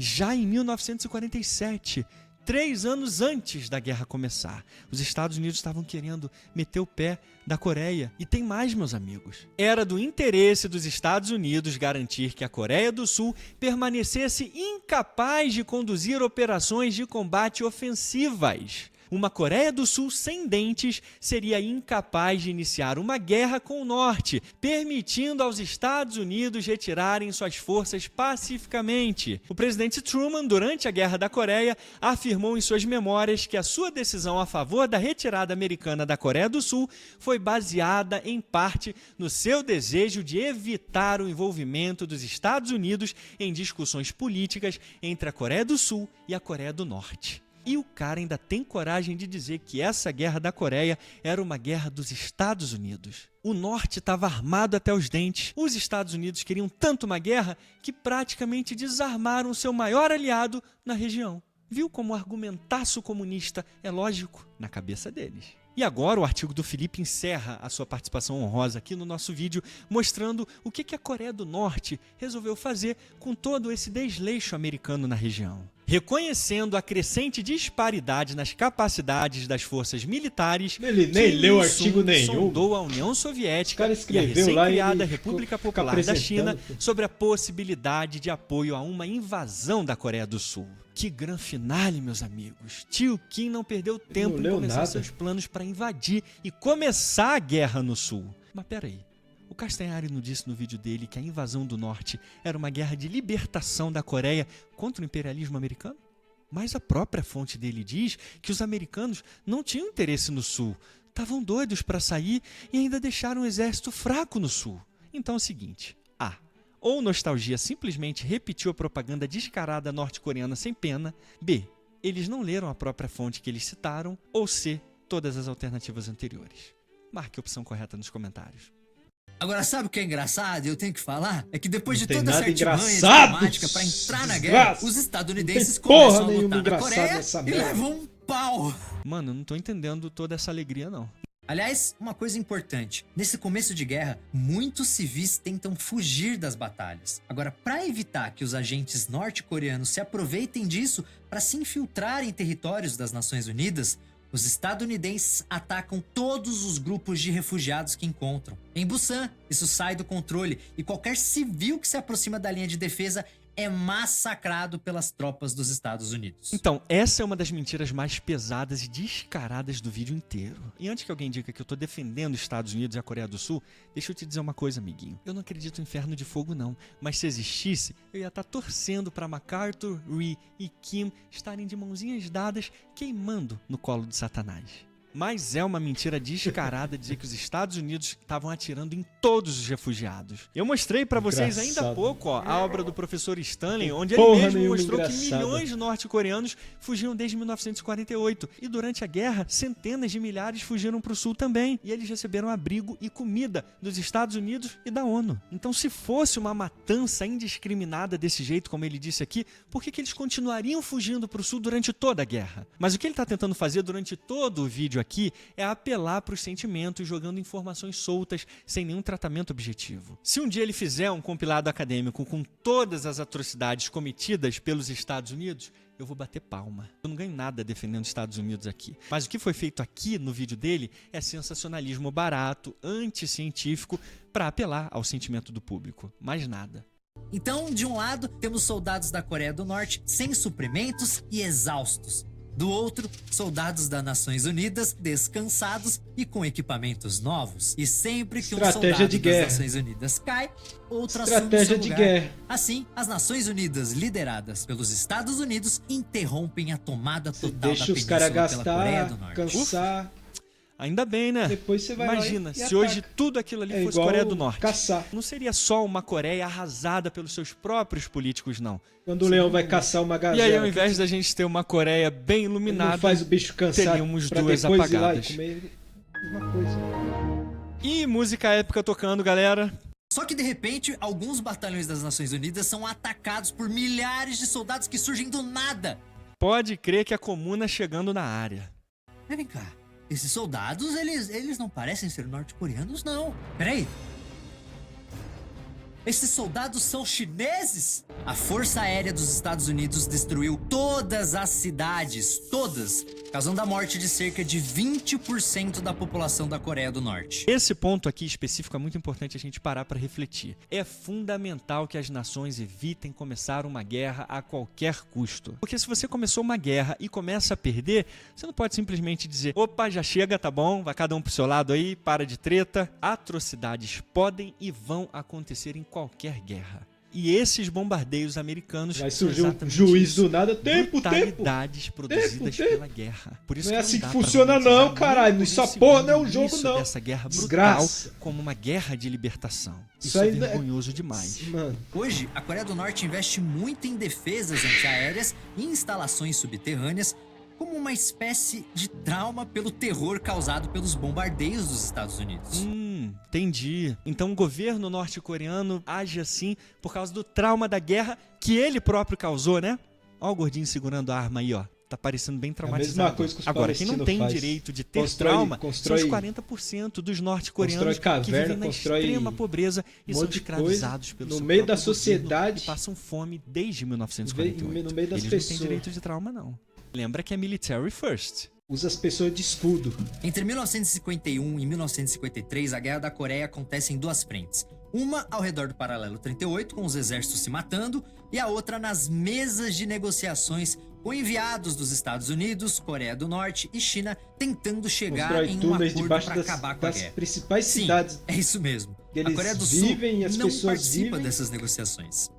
Já em 1947, 3 anos antes da guerra começar, os Estados Unidos estavam querendo meter o pé da Coreia. E tem mais, meus amigos. Era do interesse dos Estados Unidos garantir que a Coreia do Sul permanecesse incapaz de conduzir operações de combate ofensivas. Uma Coreia do Sul sem dentes seria incapaz de iniciar uma guerra com o Norte, permitindo aos Estados Unidos retirarem suas forças pacificamente. O presidente Truman, durante a Guerra da Coreia, afirmou em suas memórias que a sua decisão a favor da retirada americana da Coreia do Sul foi baseada, em parte, no seu desejo de evitar o envolvimento dos Estados Unidos em discussões políticas entre a Coreia do Sul e a Coreia do Norte. E o cara ainda tem coragem de dizer que essa guerra da Coreia era uma guerra dos Estados Unidos. O Norte estava armado até os dentes. Os Estados Unidos queriam tanto uma guerra que praticamente desarmaram seu maior aliado na região. Viu como o argumentaço comunista é lógico na cabeça deles. E agora o artigo do Felipe encerra a sua participação honrosa aqui no nosso vídeo, mostrando o que a Coreia do Norte resolveu fazer com todo esse desleixo americano na região. Reconhecendo a crescente disparidade nas capacidades das forças militares, Ele nem leu artigo nenhum. sondou a União Soviética cara e a escreveu lá e recém-criada ele República ficou Popular da China apresentando. sobre a possibilidade de apoio a uma invasão da Coreia do Sul. Que gran finale, meus amigos. Tio Kim não perdeu tempo em leu começar nada. seus planos para invadir e começar a guerra no Sul. Mas peraí. O Castanhari não disse no vídeo dele que a invasão do Norte era uma guerra de libertação da Coreia contra o imperialismo americano? Mas a própria fonte dele diz que os americanos não tinham interesse no Sul, estavam doidos para sair e ainda deixaram um exército fraco no Sul. Então é o seguinte, A. Ou Nostalgia simplesmente repetiu a propaganda descarada norte-coreana sem pena, B. Eles não leram a própria fonte que eles citaram, ou C. Todas as alternativas anteriores. Marque a opção correta nos comentários. Agora, sabe o que é engraçado? Eu tenho que falar? É que depois de Não tem toda essa nada artimanha engraçado. diplomática pra entrar na Desgraça. guerra, os estadunidenses Não tem porra começam a nenhuma lutar na engraçada Coreia nessa e merda. levam um pau. Mano, eu não tô entendendo toda essa alegria, não. Aliás, uma coisa importante. Nesse começo de guerra, muitos civis tentam fugir das batalhas. Agora, para evitar que os agentes norte-coreanos se aproveitem disso para se infiltrarem em territórios das Nações Unidas, os estadunidenses atacam todos os grupos de refugiados que encontram. Em Busan, isso sai do controle e qualquer civil que se aproxima da linha de defesa é massacrado pelas tropas dos Estados Unidos. Então, essa é uma das mentiras mais pesadas e descaradas do vídeo inteiro. E antes que alguém diga que eu tô defendendo os Estados Unidos e a Coreia do Sul, deixa eu te dizer uma coisa, amiguinho. Eu não acredito no inferno de fogo, não. Mas se existisse, eu ia estar torcendo pra MacArthur, Ri e Kim estarem de mãozinhas dadas, queimando no colo de Satanás. Mas é uma mentira descarada dizer que os Estados Unidos estavam atirando em todos os refugiados. Eu mostrei pra vocês ainda há Engraçado. pouco, ó, a obra do professor Stanley, onde Porra ele mesmo nenhuma mostrou que engraçada. milhões de norte-coreanos fugiram desde 1948. E durante a guerra, centenas de milhares fugiram pro sul também. E eles receberam abrigo e comida dos Estados Unidos e da ONU. Então, se fosse uma matança indiscriminada desse jeito, como ele disse aqui, por que eles continuariam fugindo pro sul durante toda a guerra? Mas o que ele tá tentando fazer durante todo o vídeo aqui é apelar para os sentimentos, jogando informações soltas, sem nenhum tratamento objetivo. Se um dia ele fizer um compilado acadêmico com todas as atrocidades cometidas pelos Estados Unidos, eu vou bater palma. Eu não ganho nada defendendo os Estados Unidos aqui. Mas o que foi feito aqui no vídeo dele é sensacionalismo barato, anticientífico, para apelar ao sentimento do público. Mais nada. Então, de um lado, temos soldados da Coreia do Norte sem suprimentos e exaustos. Do outro, soldados das Nações Unidas descansados e com equipamentos novos. E sempre que um Estratégia soldado de das guerra. Nações Unidas cai, outro assume Estratégia seu de lugar. guerra. Assim, as Nações Unidas, lideradas pelos Estados Unidos, interrompem a tomada Você total deixa da os caras península pela Coreia do gastar, Norte. cansar. Ainda bem, né? Depois você vai lá Imagina, e se ataca. hoje tudo aquilo ali É fosse igual Coreia do Norte. caçar. Não seria só uma Coreia arrasada pelos seus próprios políticos, não. Quando o leão vai caçar uma E gazela. aí, ao invés da gente ter uma Coreia bem ele não iluminada, faz o bicho cansar teríamos pra duas depois ir lá apagadas. e comer ele. Uma coisa. e música épica tocando, galera. Só que de repente, alguns batalhões das Nações Unidas são atacados por milhares de soldados que surgem do nada. Pode crer que a comuna chegando na área. Mas vem cá, esses soldados, eles não parecem ser norte-coreanos, não. Peraí. Esses soldados são chineses? A Força Aérea dos Estados Unidos destruiu todas as cidades, todas, causando a morte de cerca de 20% da população da Coreia do Norte. Esse ponto aqui específico é muito importante a gente parar para refletir. É fundamental que as nações evitem começar uma guerra a qualquer custo. Porque se você começou uma guerra e começa a perder, você não pode simplesmente dizer: opa, já chega, tá bom, vai cada um pro seu lado aí, para de treta. Atrocidades podem e vão acontecer em qualquer guerra. E esses bombardeios americanos Vai são surgir um exatamente juiz isso. do nada. Tempo. Brutalidades produzidas Tempo. pela guerra. Por isso Não é que assim que dá pra funciona romantizar não, nem caralho. por Isso um a porra não é um segundo jogo, isso não. dessa guerra brutal Desgraça. como uma guerra de libertação. Isso aí é não é- vergonhoso demais. Mano, Hoje, a Coreia do Norte investe muito em defesas antiaéreas e instalações subterrâneas, como uma espécie de trauma pelo terror causado pelos bombardeios dos Estados Unidos. Entendi. Então o governo norte-coreano age assim por causa do trauma da guerra que ele próprio causou, né? Ó o gordinho segurando a arma aí, ó. Tá parecendo bem traumatizado. mesma coisa que os Agora, quem não tem palestinos faz. direito de ter Constrói- trauma constrói- são os 40% dos norte-coreanos constrói caverna, que vivem na constrói extrema pobreza e um são monte de escravizados coisa pelo no seu meio da próprio governo sociedade. e passam fome desde 1948. no meio das Eles pessoas. não têm direito de trauma, não. Lembra que é military first. usa as pessoas de escudo. Entre 1951 e 1953, a Guerra da Coreia acontece em duas frentes. Uma ao redor do Paralelo 38, com os exércitos se matando, e a outra nas mesas de negociações com enviados dos Estados Unidos, Coreia do Norte e China tentando chegar Constrói em um túneis acordo debaixo para acabar com a das guerra. principais Sim, cidades. é isso mesmo. Eles A Coreia do vivem e Sul as não pessoas participa vivem dessas negociações.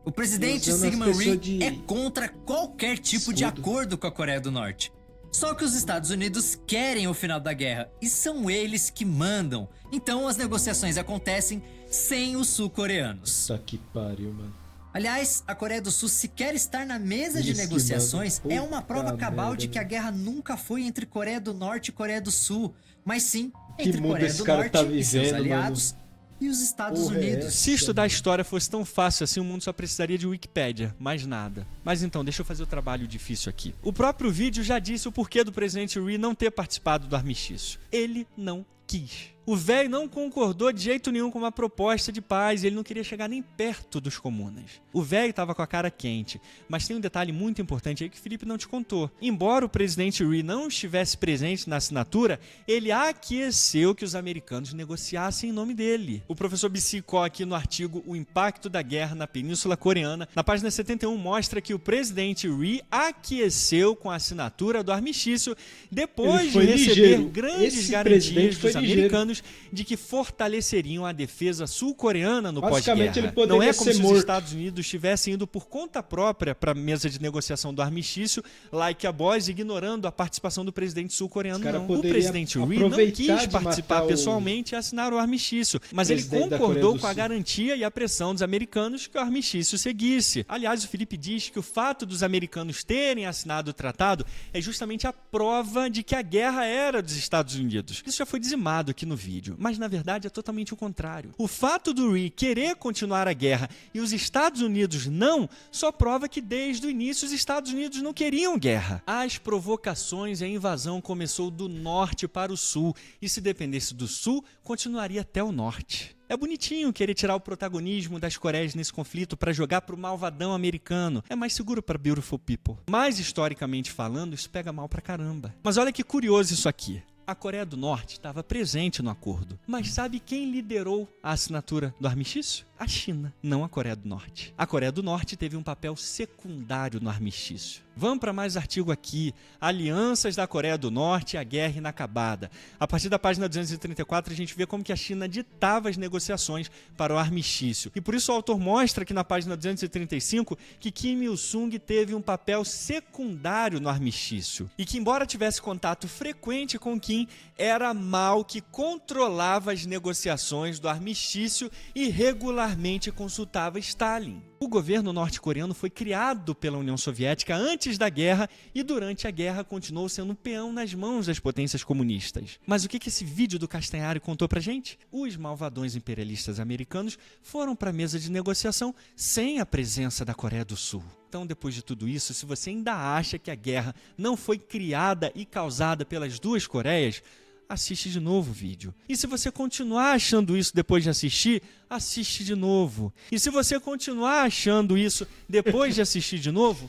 O presidente usando as Syngman Rhee pessoas de é contra qualquer tipo de escudo. acordo com a Coreia do Norte. Só que os Estados Unidos querem o final da guerra e são eles que mandam. Então as negociações acontecem sem os sul-coreanos. Puta que pariu, mano. Aliás, a Coreia do Sul sequer estar na mesa de Eles que negociações mandam. é uma prova Puta cabal merda, de que a velho. guerra nunca foi entre Coreia do Norte e Coreia do Sul, mas sim Que entre mundo Coreia esse do cara Norte tá e seus vivendo, aliados e os Estados Porra, é Unidos. essa? Se estudar história fosse tão fácil assim, o mundo só precisaria de Wikipédia, mais nada. Mas então, deixa eu fazer o trabalho difícil aqui. O próprio vídeo já disse o porquê do presidente Rhee não ter participado do armistício. Ele não quis. O velho não concordou de jeito nenhum com uma proposta de paz e ele não queria chegar nem perto dos comunas. O velho estava com a cara quente, mas tem um detalhe muito importante aí que o Felipe não te contou. Embora o presidente Rhee não estivesse presente na assinatura, ele aqueceu que os americanos negociassem em nome dele. O professor Bicicó aqui no artigo O Impacto da Guerra na Península Coreana, na página 71, mostra que o presidente Rhee aqueceu com a assinatura do armistício depois de receber grandes garantias dos americanos de que fortaleceriam a defesa sul-coreana no Basicamente, ele pós-guerra. poderia Não é como ser se morto. os Estados Unidos estivessem indo por conta própria para a mesa de negociação do armistício, like a boys, ignorando a participação do presidente sul-coreano. cara Não. O poderia presidente Rhee não aproveitar quis de participar matar o pessoalmente e assinar o armistício, mas ele presidente da concordou Coreia do com a Sul. garantia e a pressão dos americanos que o armistício seguisse. Aliás, o Felipe diz que o fato dos americanos terem assinado o tratado é justamente a prova de que a guerra era dos Estados Unidos. Isso já foi dizimado aqui no vídeo, mas na verdade é totalmente o contrário. O fato do Rhee querer continuar a guerra e os Estados Unidos não, só prova que desde o início os Estados Unidos não queriam guerra. As provocações e a invasão começou do norte para o sul, e se dependesse do sul, continuaria até o norte. É bonitinho querer tirar o protagonismo das Coreias nesse conflito para jogar pro malvadão americano. É mais seguro para beautiful people. Mas, historicamente falando, isso pega mal pra caramba. Mas olha que curioso isso aqui. A Coreia do Norte estava presente no acordo. Mas sabe quem liderou a assinatura do armistício? A China, não a Coreia do Norte. A Coreia do Norte teve um papel secundário no armistício. Vamos para mais artigo aqui. Alianças da Coreia do Norte e a guerra inacabada. A partir da página 234, a gente vê como que a China ditava as negociações para o armistício. E por isso o autor mostra aqui na página 235 que Kim Il-sung teve um papel secundário no armistício. E que, embora tivesse contato frequente com Kim, era Mao que controlava as negociações do armistício e regularmente consultava Stalin. O governo norte-coreano foi criado pela União Soviética antes da guerra e durante a guerra continuou sendo um peão nas mãos das potências comunistas. Mas o que esse vídeo do Castanhari contou pra gente? Os malvadões imperialistas americanos foram para a mesa de negociação sem a presença da Coreia do Sul. Então, depois de tudo isso, se você ainda acha que a guerra não foi criada e causada pelas duas Coreias, assiste de novo o vídeo. E se você continuar achando isso depois de assistir, assiste de novo. E se você continuar achando isso depois de assistir de novo,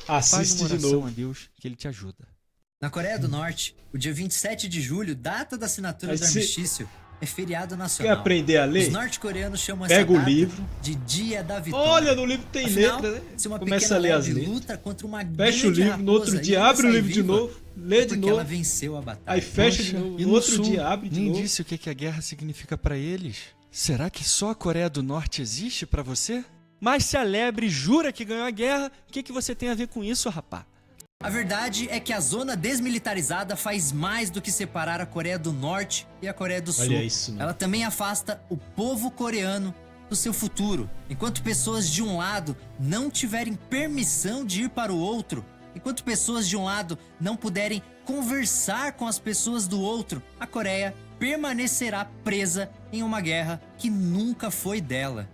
faz Assiste uma de oração novo. a Deus que ele te ajuda. Na Coreia do Norte, o dia 27 de julho, data da assinatura Aí do cê- armistício, é feriado Quer nacional. aprender a Os ler? norte-coreanos chamam Pega essa o data livro. de Dia da Vitória. Olha, no livro tem Afinal, letra, né? se uma Começa pequena a ler as lebre letras. luta contra uma Fecha o grande livro, no outro raposa dia e abre o sai livro de viva, novo, lê de porque novo. ela venceu a batalha. Aí fecha de Poxa, novo, e no no outro sul, dia abre de nem novo. disse o que a guerra significa para eles. Será que só a Coreia do Norte existe para você? Mas se a lebre jura que ganhou a guerra, o que você tem a ver com isso, rapá? A verdade é que a zona desmilitarizada faz mais do que separar a Coreia do Norte e a Coreia do Sul. Olha isso, mano. Ela também afasta o povo coreano do seu futuro. Enquanto pessoas de um lado não tiverem permissão de ir para o outro, enquanto pessoas de um lado não puderem conversar com as pessoas do outro, a Coreia permanecerá presa em uma guerra que nunca foi dela.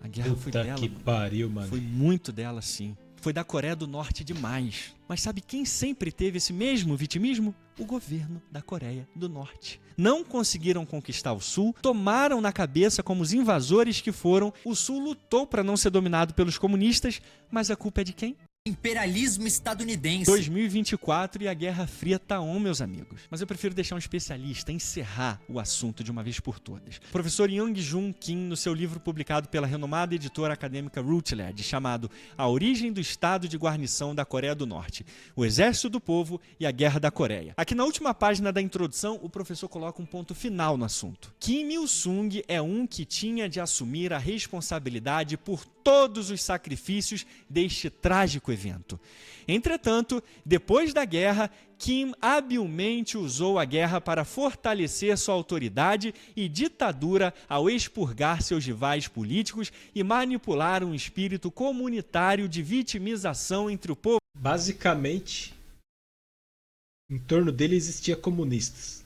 A guerra foi Puta dela, que mano. pariu, mano. Foi muito dela, sim. Foi da Coreia do Norte demais. Mas sabe quem sempre teve esse mesmo vitimismo? O governo da Coreia do Norte. Não conseguiram conquistar o Sul, tomaram na cabeça como os invasores que foram. O Sul lutou para não ser dominado pelos comunistas, mas a culpa é de quem? Imperialismo estadunidense. 2024 e a Guerra Fria tá on, meus amigos. Mas eu prefiro deixar um especialista encerrar o assunto de uma vez por todas. O professor Young-Jun Kim, no seu livro publicado pela renomada editora acadêmica Routledge, chamado A Origem do Estado de Guarnição da Coreia do Norte, o Exército do Povo e a Guerra da Coreia. Aqui na última página da introdução, o professor coloca um ponto final no assunto. Kim Il-sung é um que tinha de assumir a responsabilidade por todos os sacrifícios deste trágico evento. Entretanto, depois da guerra, Kim habilmente usou a guerra para fortalecer sua autoridade e ditadura ao expurgar seus rivais políticos e manipular um espírito comunitário de vitimização entre o povo. Basicamente, em torno dele existia comunistas.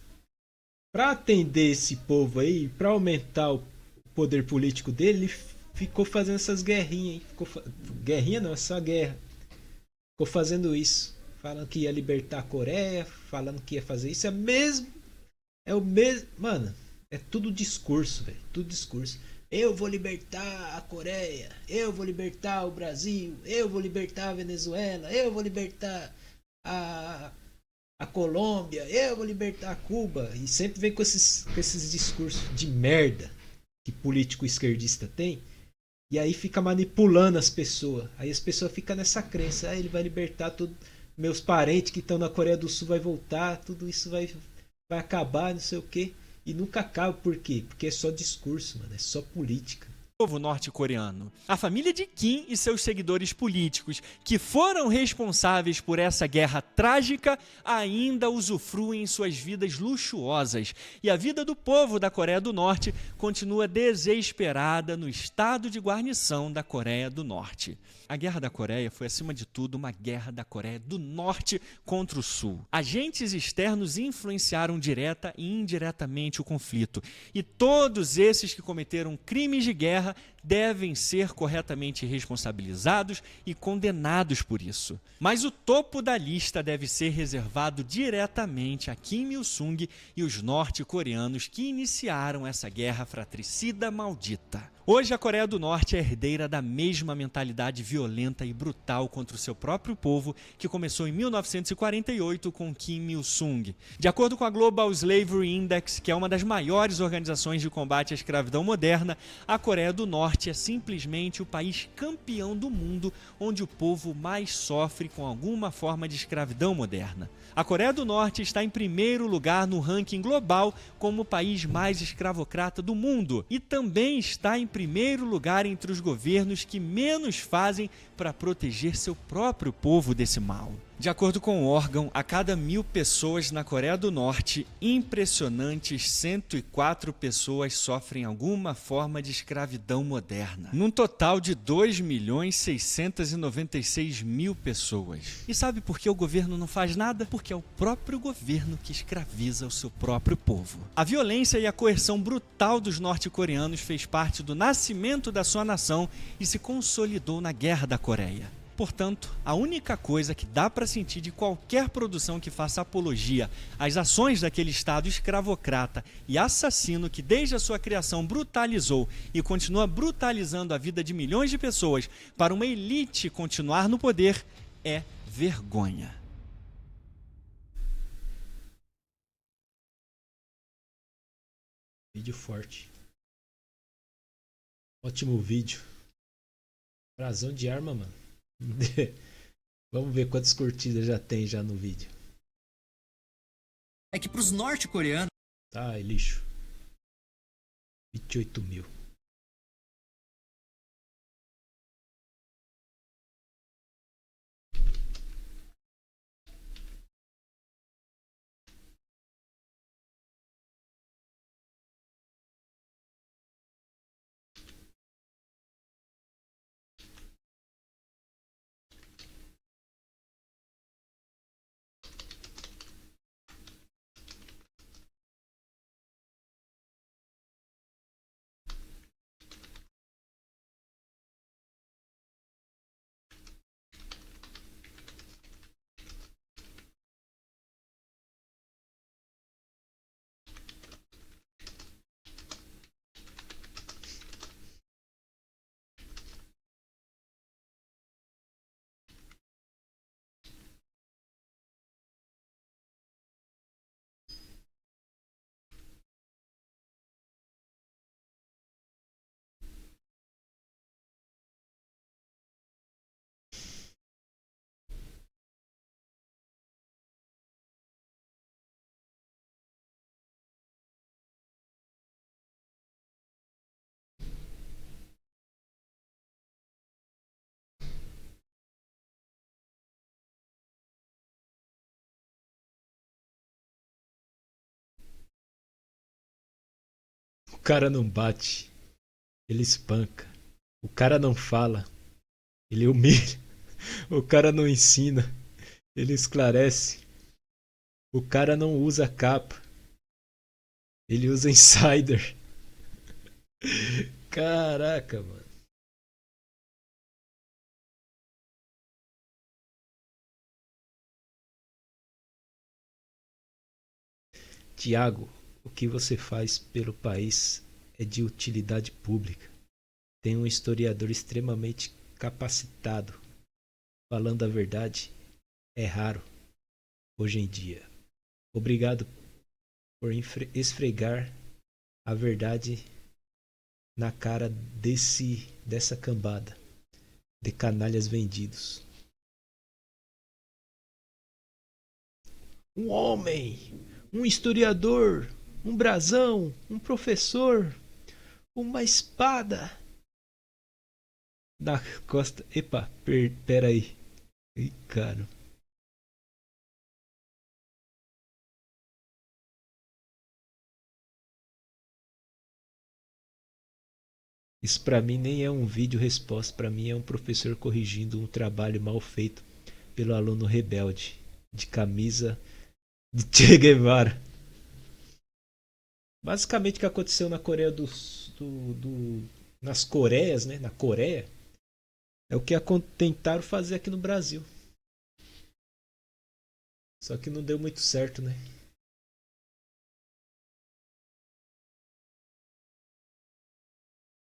Para atender esse povo aí, para aumentar o poder político dele, ele ficou fazendo essas guerrinhas aí. Guerrinha não, é só guerra. Ficou fazendo isso. Falando que ia libertar a Coreia, falando que ia fazer isso. É o mesmo. Mano, é tudo discurso, velho. Tudo discurso. Eu vou libertar a Coreia. Eu vou libertar o Brasil. Eu vou libertar a Venezuela. Eu vou libertar a Colômbia. Eu vou libertar Cuba. E sempre vem com esses discursos de merda que político esquerdista tem. E aí fica manipulando as pessoas. Aí as pessoas ficam nessa crença. Ah, ele vai libertar tudo. Meus parentes que estão na Coreia do Sul vai voltar. Tudo isso vai acabar, não sei o quê. E nunca acaba. Por quê? Porque é só discurso, mano. É só política. Povo norte-coreano. A família de Kim e seus seguidores políticos, que foram responsáveis por essa guerra trágica, ainda usufruem suas vidas luxuosas. E a vida do povo da Coreia do Norte continua desesperada no estado de guarnição da Coreia do Norte. A Guerra da Coreia foi, acima de tudo, uma guerra da Coreia do Norte contra o Sul. Agentes externos influenciaram direta e indiretamente o conflito. E todos esses que cometeram crimes de guerra devem ser corretamente responsabilizados e condenados por isso. Mas o topo da lista deve ser reservado diretamente a Kim Il-sung e os norte-coreanos que iniciaram essa guerra fratricida maldita. Hoje a Coreia do Norte é herdeira da mesma mentalidade violenta e brutal contra o seu próprio povo que começou em 1948 com Kim Il-sung. De acordo com a Global Slavery Index, que é uma das maiores organizações de combate à escravidão moderna, a Coreia do Norte é simplesmente o país campeão do mundo onde o povo mais sofre com alguma forma de escravidão moderna. A Coreia do Norte está em primeiro lugar no ranking global como o país mais escravocrata do mundo e também está em primeiro lugar entre os governos que menos fazem para proteger seu próprio povo desse mal. De acordo com o órgão, a cada 1.000 pessoas na Coreia do Norte, impressionantes 104 pessoas sofrem alguma forma de escravidão moderna. Num total de 2.696.000 pessoas. E sabe por que o governo não faz nada? Porque é o próprio governo que escraviza o seu próprio povo. A violência e a coerção brutal dos norte-coreanos fez parte do nascimento da sua nação e se consolidou na Guerra da Coreia. Portanto, a única coisa que dá para sentir de qualquer produção que faça apologia às ações daquele Estado escravocrata e assassino que desde a sua criação brutalizou e continua brutalizando a vida de milhões de pessoas para uma elite continuar no poder é vergonha. Vídeo forte. Ótimo vídeo. Razão de arma, mano. Vamos ver quantas curtidas já tem já no vídeo. É que pros norte-coreanos, Ai, lixo. 28.000. O cara não bate, ele espanca. O cara não fala, ele humilha. O cara não ensina, ele esclarece. O cara não usa capa, Ele usa Insider. Caraca, mano. Tiago, o que você faz pelo país é de utilidade pública. Tem um historiador extremamente capacitado. Falando a verdade, é raro hoje em dia. Obrigado por esfregar a verdade na cara dessa cambada de canalhas vendidos. Um homem, um historiador, um brasão, um professor, uma espada na costa. Epa, pera aí. Ih, cara. Isso pra mim nem é um vídeo resposta, pra mim é um professor corrigindo um trabalho mal feito pelo aluno rebelde de camisa de Che Guevara. Basicamente o que aconteceu na Coreia nas Coreias, né? Na Coreia é o que tentaram fazer aqui no Brasil. Só que não deu muito certo, né?